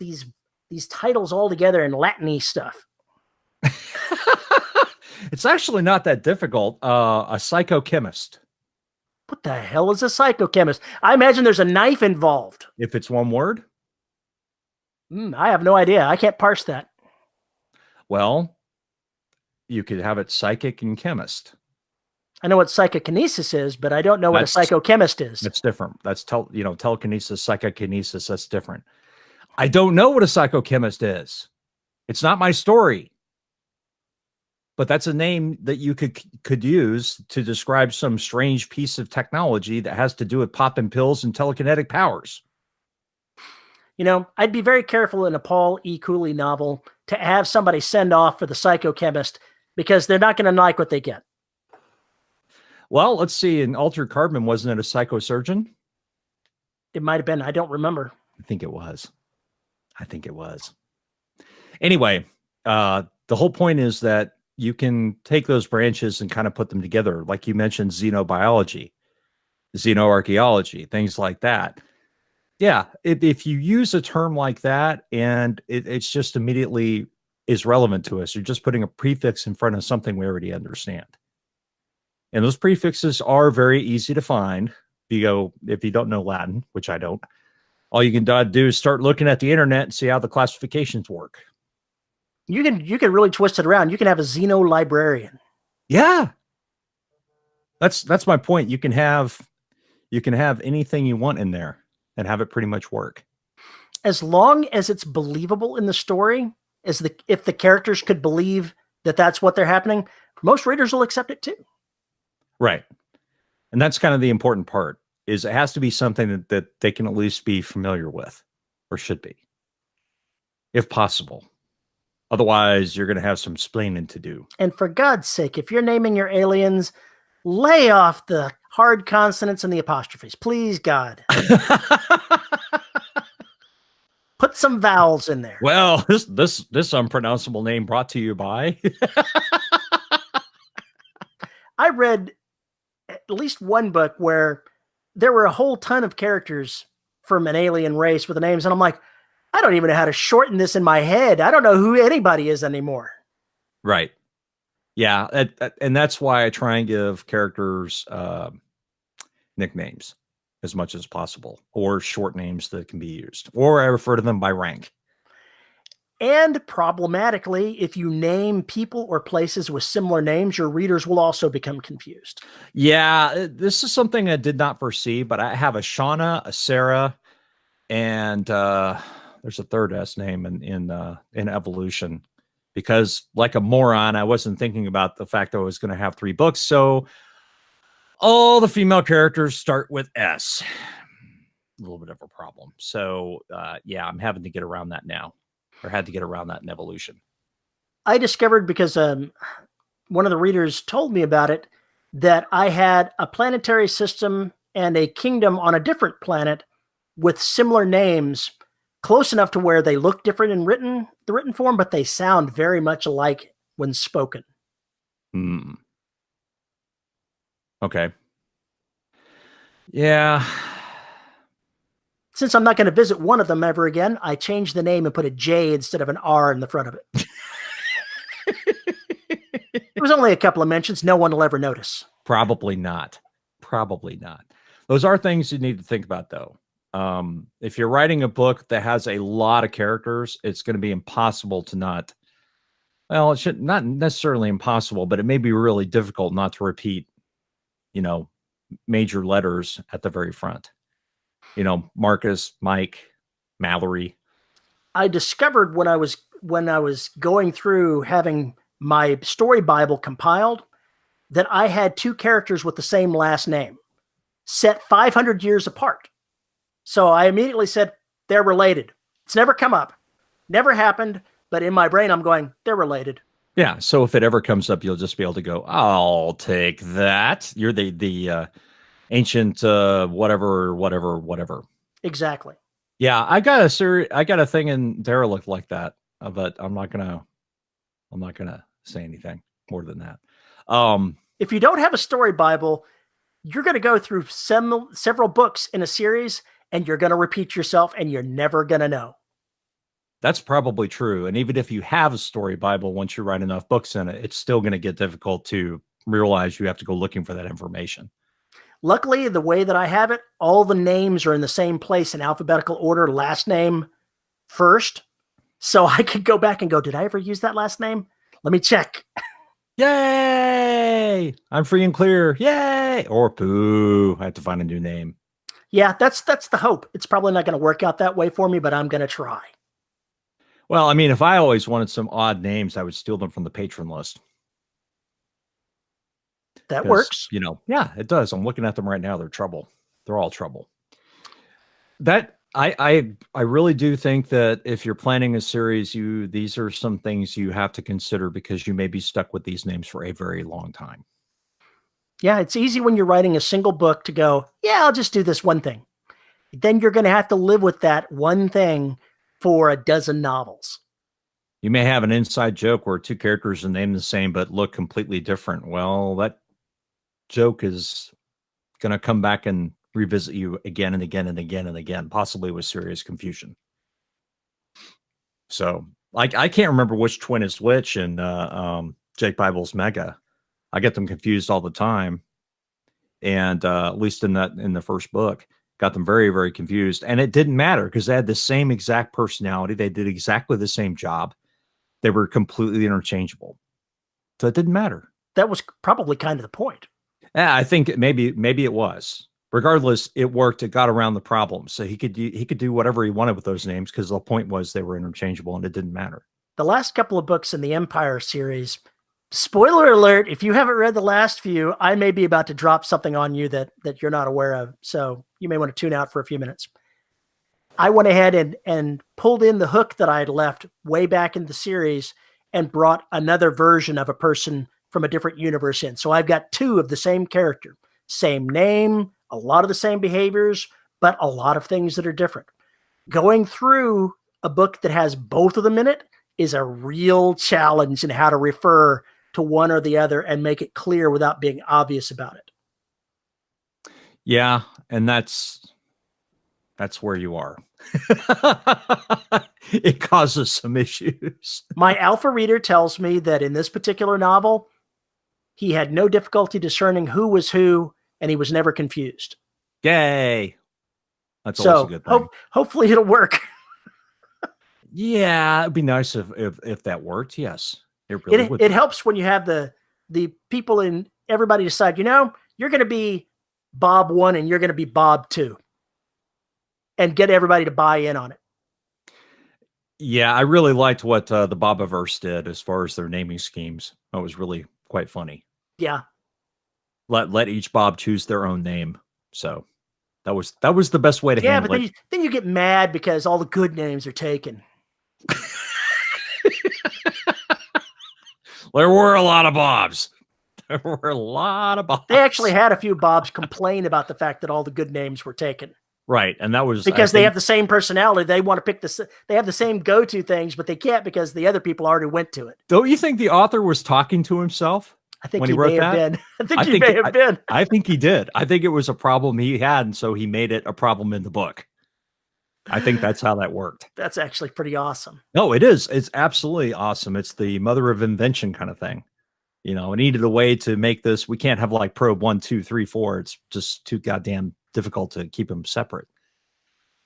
titles all together in Latin-y stuff. It's actually not that difficult. A psychochemist. What the hell is a psychochemist? I imagine there's a knife involved. If it's one word? I have no idea. I can't parse that. Well, you could have it psychic and chemist. I know what psychokinesis is, but I don't know what a psychochemist is. That's different. That's telekinesis, psychokinesis. That's different. I don't know what a psychochemist is. It's not my story. But that's a name that you could use to describe some strange piece of technology that has to do with popping pills and telekinetic powers. You know, I'd be very careful in a Paul E. Cooley novel to have somebody send off for the psychochemist because they're not going to like what they get. Well, let's see. In Altered Carbon, wasn't it a psychosurgeon? It might have been. I don't remember. I think it was. Anyway, the whole point is that you can take those branches and kind of put them together. Like you mentioned, xenobiology, xenoarchaeology, things like that. Yeah, if you use a term like that and it's just immediately is relevant to us, you're just putting a prefix in front of something we already understand. And those prefixes are very easy to find. If you don't know Latin, which I don't, all you can do is start looking at the internet and see how the classifications work. You can really twist it around. You can have a xeno librarian. Yeah, that's my point. You can have anything you want in there and have it pretty much work. As long as it's believable in the story, if the characters could believe that that's what they're happening, most readers will accept it too. Right. And that's kind of the important part, is it has to be something that they can at least be familiar with, or should be, if possible. Otherwise, you're going to have some splaining to do. And for God's sake, if you're naming your aliens, lay off the hard consonants and the apostrophes. Please, God. Put some vowels in there. Well, this unpronounceable name brought to you by... I read at least one book where there were a whole ton of characters from an alien race with the names, and I'm like, I don't even know how to shorten this in my head. I don't know who anybody is anymore. Right. Yeah, and that's why I try and give characters nicknames as much as possible, or short names that can be used, or I refer to them by rank. And problematically, if you name people or places with similar names, your readers will also become confused. Yeah, this is something I did not foresee, but I have a Shauna, a Sarah, and there's a third S name in Evolution, because like a moron, I wasn't thinking about the fact that I was going to have 3 books. So all the female characters start with S. A little bit of a problem. So yeah, I'm having to get around that now, or had to get around that in Evolution. I discovered, because one of the readers told me about it, that I had a planetary system and a kingdom on a different planet with similar names, close enough to where they look different in the written form, but they sound very much alike when spoken. Okay. Yeah. Since I'm not going to visit one of them ever again, I changed the name and put a J instead of an R in the front of it. It was only a couple of mentions. No one will ever notice. Probably not. Those are things you need to think about, though. If you're writing a book that has a lot of characters, it's going to be impossible to not. Well, it should not necessarily impossible, but it may be really difficult not to repeat, major letters at the very front. Marcus, Mike, Mallory. I discovered when I was going through having my story Bible compiled that I had 2 characters with the same last name set 500 years apart. So I immediately said, they're related. It's never come up, never happened, but in my brain, I'm going, they're related. Yeah. So if it ever comes up, you'll just be able to go, I'll take that. You're the ancient whatever. Exactly. Yeah, I got a thing in Derelict like that, but I'm not gonna say anything more than that. If you don't have a story Bible, you're going to go through several books in a series, and you're going to repeat yourself, and you're never going to know. That's probably true. And even if you have a story Bible, once you write enough books in it, it's still going to get difficult to realize you have to go looking for that information. Luckily, the way that I have it, all the names are in the same place in alphabetical order, last name first. So I could go back and go, did I ever use that last name? Let me check. Yay! I'm free and clear. Yay! Or poo. I have to find a new name. Yeah, that's the hope. It's probably not going to work out that way for me, but I'm going to try. Well, I mean, if I always wanted some odd names, I would steal them from the patron list. That works. Yeah, it does. I'm looking at them right now. They're trouble. They're all trouble. That I really do think that if you're planning a series, these are some things you have to consider because you may be stuck with these names for a very long time. Yeah, it's easy when you're writing a single book to go, yeah, I'll just do this one thing. Then you're going to have to live with that one thing for a dozen novels. You may have an inside joke where two characters are named the same but look completely different. Well, that joke is going to come back and revisit you again and again and again and again, possibly with serious confusion. So I can't remember which twin is which in Jake Bible's Mega. I get them confused all the time. And at least in the first book, got them very, very confused. And it didn't matter because they had the same exact personality. They did exactly the same job. They were completely interchangeable. So it didn't matter. That was probably kind of the point. Yeah, I think maybe it was. Regardless, it worked. It got around the problem. So he could do whatever he wanted with those names because the point was they were interchangeable and it didn't matter. The last couple of books in the Empire series, spoiler alert, if you haven't read the last few, I may be about to drop something on you that you're not aware of. So you may want to tune out for a few minutes. I went ahead and pulled in the hook that I had left way back in the series and brought another version of a person from a different universe in. So I've got two of the same character, same name, a lot of the same behaviors, but a lot of things that are different. Going through a book that has both of them in it is a real challenge in how to refer to one or the other and make it clear without being obvious about it. Yeah, and that's where you are. It causes some issues. My alpha reader tells me that in this particular novel, he had no difficulty discerning who was who, and he was never confused. Yay. That's always a good thing. Hopefully it'll work. Yeah, it'd be nice if that worked. Yes. It really would. It helps when you have the people in everybody decide, you're going to be Bob 1 and you're going to be Bob 2. And get everybody to buy in on it. Yeah, I really liked what the Bobaverse did as far as their naming schemes. That was really quite funny. Yeah. Let each Bob choose their own name. So that was the best way to handle it. Yeah, but then you get mad because all the good names are taken. There were a lot of Bobs. There were a lot of Bobs. They actually had a few Bobs complain about the fact that all the good names were taken. Right, and that was because they have the same personality. They want to pick they have the same go-to things, but they can't because the other people already went to it. Don't you think the author was talking to himself? I think he may have been. I think he may have been. I think he did. I think it was a problem he had, and so he made it a problem in the book. I think that's how that worked. That's actually pretty awesome. No, it is. It's absolutely awesome. It's the mother of invention kind of thing. It needed a way to make this. We can't have like probe 1, 2, 3, 4. It's just too goddamn difficult to keep them separate.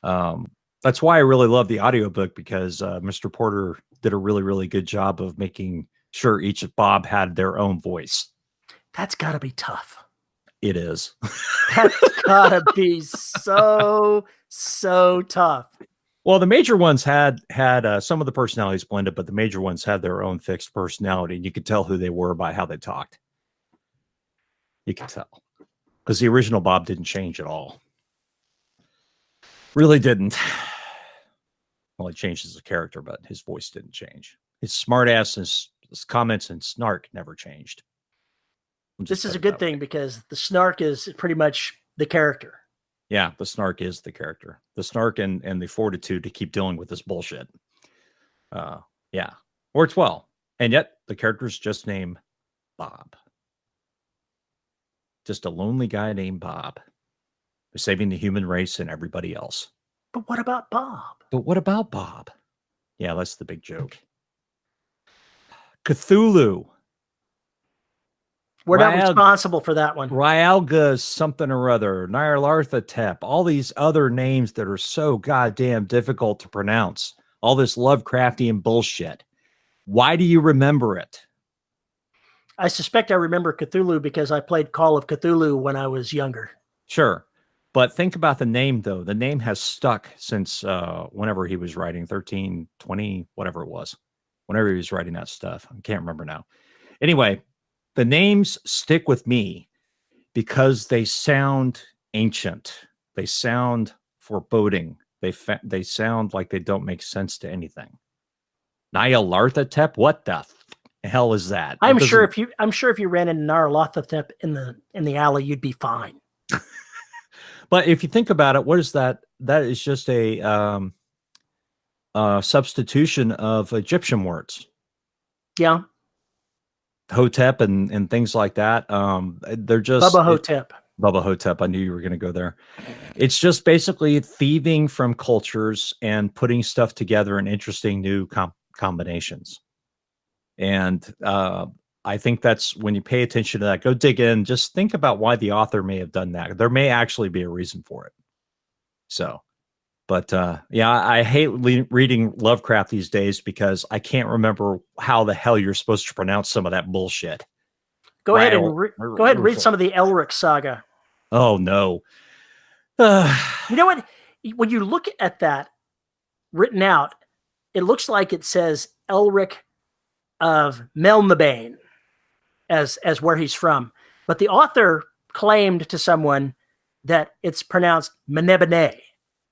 That's why I really love the audiobook because Mr. Porter did a really, really good job of making sure each Bob had their own voice. That's got to be tough. It is. That's got to be so tough. Well, the major ones had some of the personalities blended, but the major ones had their own fixed personality, and you could tell who they were by how they talked. You could tell. Because the original Bob didn't change at all. Really didn't. Well, he changed as a character, but his voice didn't change. His smartass and his comments and snark never changed. This is a good thing because the snark is pretty much the character. Yeah, the snark is the character. The snark and the fortitude to keep dealing with this bullshit. Yeah. Works well. And yet the character's just named Bob. Just a lonely guy named Bob. Saving the human race and everybody else. But what about Bob? Yeah, that's the big joke. Cthulhu. We're not responsible for that one. Ryalga something or other. Nyarlathotep. All these other names that are so goddamn difficult to pronounce. All this Lovecraftian bullshit. Why do you remember it? I suspect I remember Cthulhu because I played Call of Cthulhu when I was younger. Sure. But think about the name, though. The name has stuck since whenever he was writing, 13, 20, whatever it was. Whenever he was writing that stuff. I can't remember now. Anyway, the names stick with me because they sound ancient. They sound foreboding. They sound like they don't make sense to anything. Nyarlathotep? What the hell is that? I'm sure if you ran into Nyarlathotep in the alley, you'd be fine. But if you think about it, what is that? That is just a substitution of Egyptian words. Yeah. Hotep and things like that. They're just Bubba Hotep. Bubba Hotep. I knew you were going to go there. It's just basically thieving from cultures and putting stuff together in interesting new combinations. And I think that's when you pay attention to that, go dig in, just think about why the author may have done that. There may actually be a reason for it. So, but yeah, I hate reading Lovecraft these days because I can't remember how the hell you're supposed to pronounce some of that bullshit. Go ahead and read some of the Elric saga. Oh no. You know what? When you look at that written out, it looks like it says Elric of Melnibane as where he's from. But the author claimed to someone that it's pronounced Menebene.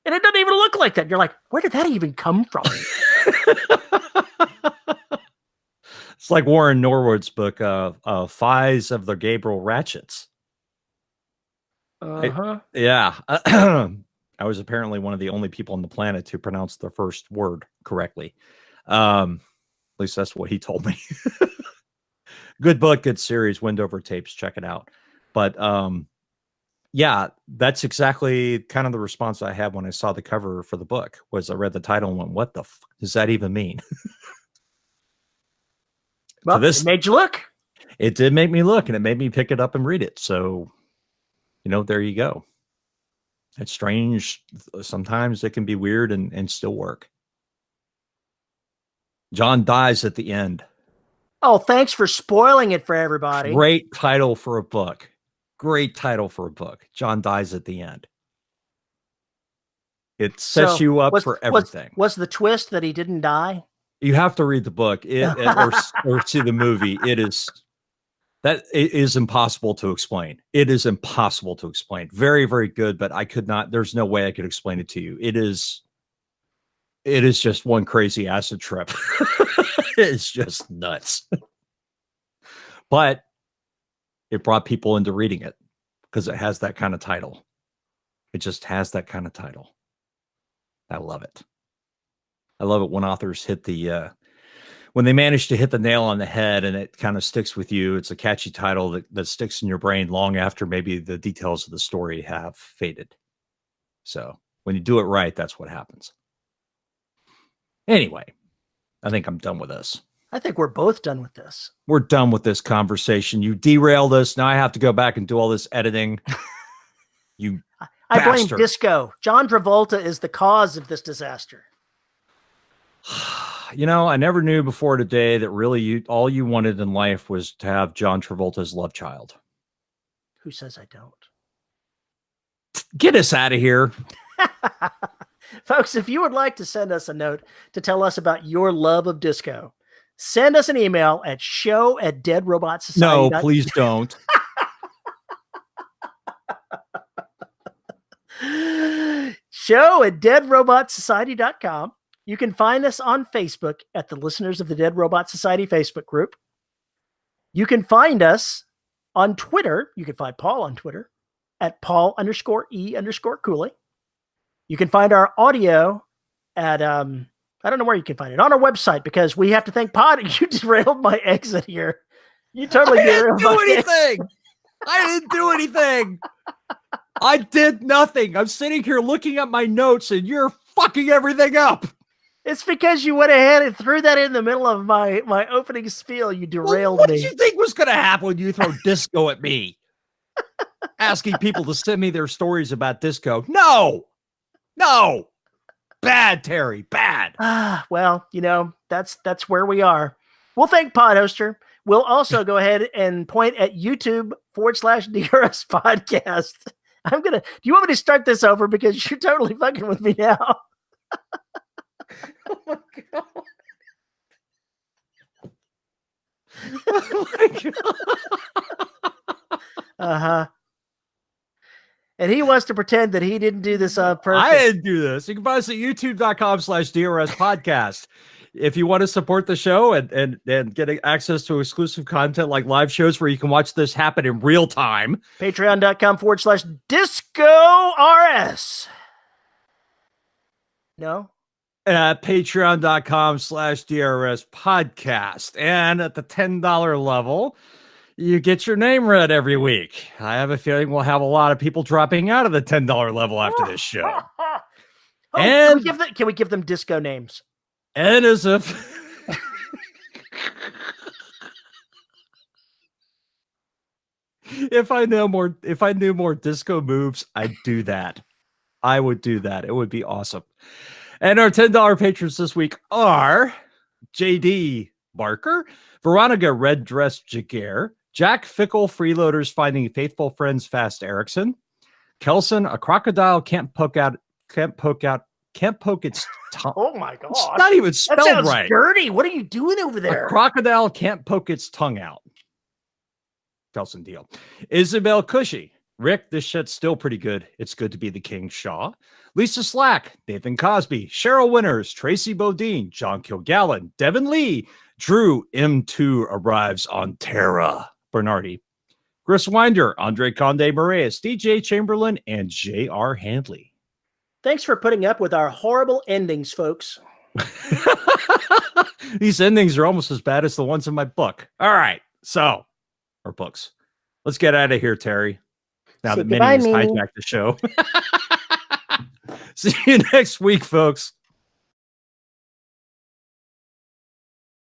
And it doesn't even look like that. You're like, where did that even come from? It's like Warren Norwood's book, Fies of the Gabriel Ratchets. Uh-huh. Yeah. I was apparently one of the only people on the planet to pronounce the first word correctly. At least that's what he told me. Good book, good series, Wendover Tapes. Check it out. But yeah, that's exactly kind of the response I had when I saw the cover for the book. Was I read the title and went, "What the f does that even mean?" Well, it made you look. It did make me look, and it made me pick it up and read it. So, there you go. It's strange. Sometimes it can be weird and still work. John dies at the end. Oh, thanks for spoiling it for everybody. Great title for a book. Great title for a book. John dies at the end. It sets you up for everything. Was the twist that he didn't die? You have to read the book or see the movie. It is impossible to explain. It is impossible to explain. Very, very good, but I could not. There's no way I could explain it to you. It is just one crazy acid trip. It's just nuts. But it brought people into reading it because it has that kind of title. It just has that kind of title. I love it. I love it when authors hit when they manage to hit the nail on the head and it kind of sticks with you. It's a catchy title that sticks in your brain long after maybe the details of the story have faded. So when you do it right, that's what happens. Anyway, I think I'm done with this. I think we're both done with this. We're done with this conversation. You derailed us. Now I have to go back and do all this editing. I blame Disco. John Travolta is the cause of this disaster. I never knew before today that really all you wanted in life was to have John Travolta's love child. Who says I don't? Get us out of here. Folks, if you would like to send us a note to tell us about your love of disco, send us an email at show@deadrobotsociety.com. No, please don't. show@deadrobotsociety.com. You can find us on Facebook at the Listeners of the Dead Robot Society Facebook group. You can find us on Twitter. You can find Paul on Twitter at Paul_E_Cooley. You can find our audio at, I don't know where you can find it, on our website, because we have to thank Pod. You derailed my exit here. You totally derailed my exit. I didn't do anything. I did nothing. I'm sitting here looking at my notes and you're fucking everything up. It's because you went ahead and threw that in the middle of my opening spiel. You derailed me. What did you think was going to happen when you throw disco at me? Asking people to send me their stories about disco. No. Bad, Terry. Bad. Well, that's where we are. We'll thank Podhoster. We'll also go ahead and point at YouTube/DRS podcast. Do you want me to start this over? Because you're totally fucking with me now. Oh my God. Oh my God. Uh-huh. And he wants to pretend that he didn't do this on purpose. I didn't do this. You can find us at youtube.com/DRS podcast. If you want to support the show and get access to exclusive content like live shows where you can watch this happen in real time. Patreon.com/DiscoRS. No? At patreon.com/DRS podcast. And at the $10 level, you get your name read every week. I have a feeling we'll have a lot of people dropping out of the $10 level after this show. And can we give them disco names? And as if if I knew more disco moves, I'd do that. I would do that. It would be awesome. And our $10 patrons this week are JD Barker, Veronica Red Dress Jaguar, Jack Fickle Freeloaders Finding Faithful Friends Fast Erickson, Kelson, a crocodile can't poke its tongue. Oh my god. It's not even spelled that sounds right. dirty. What are you doing over there? A crocodile can't poke its tongue out. Kelson deal. Isabel Cushy. Rick, this shit's still pretty good. It's good to be the King Shaw. Lisa Slack, Nathan Cosby, Cheryl Winters, Tracy Bodine, John Kilgallen, Devin Lee, Drew M2 arrives on Terra, Bernardi, Chris Winder, Andre Conde Moraes, DJ Chamberlain, and J.R. Handley. Thanks for putting up with our horrible endings, folks. These endings are almost as bad as the ones in my book. All right, so our books. Let's get out of here, Terry. Now that Minnie has hijacked the show. See you next week, folks.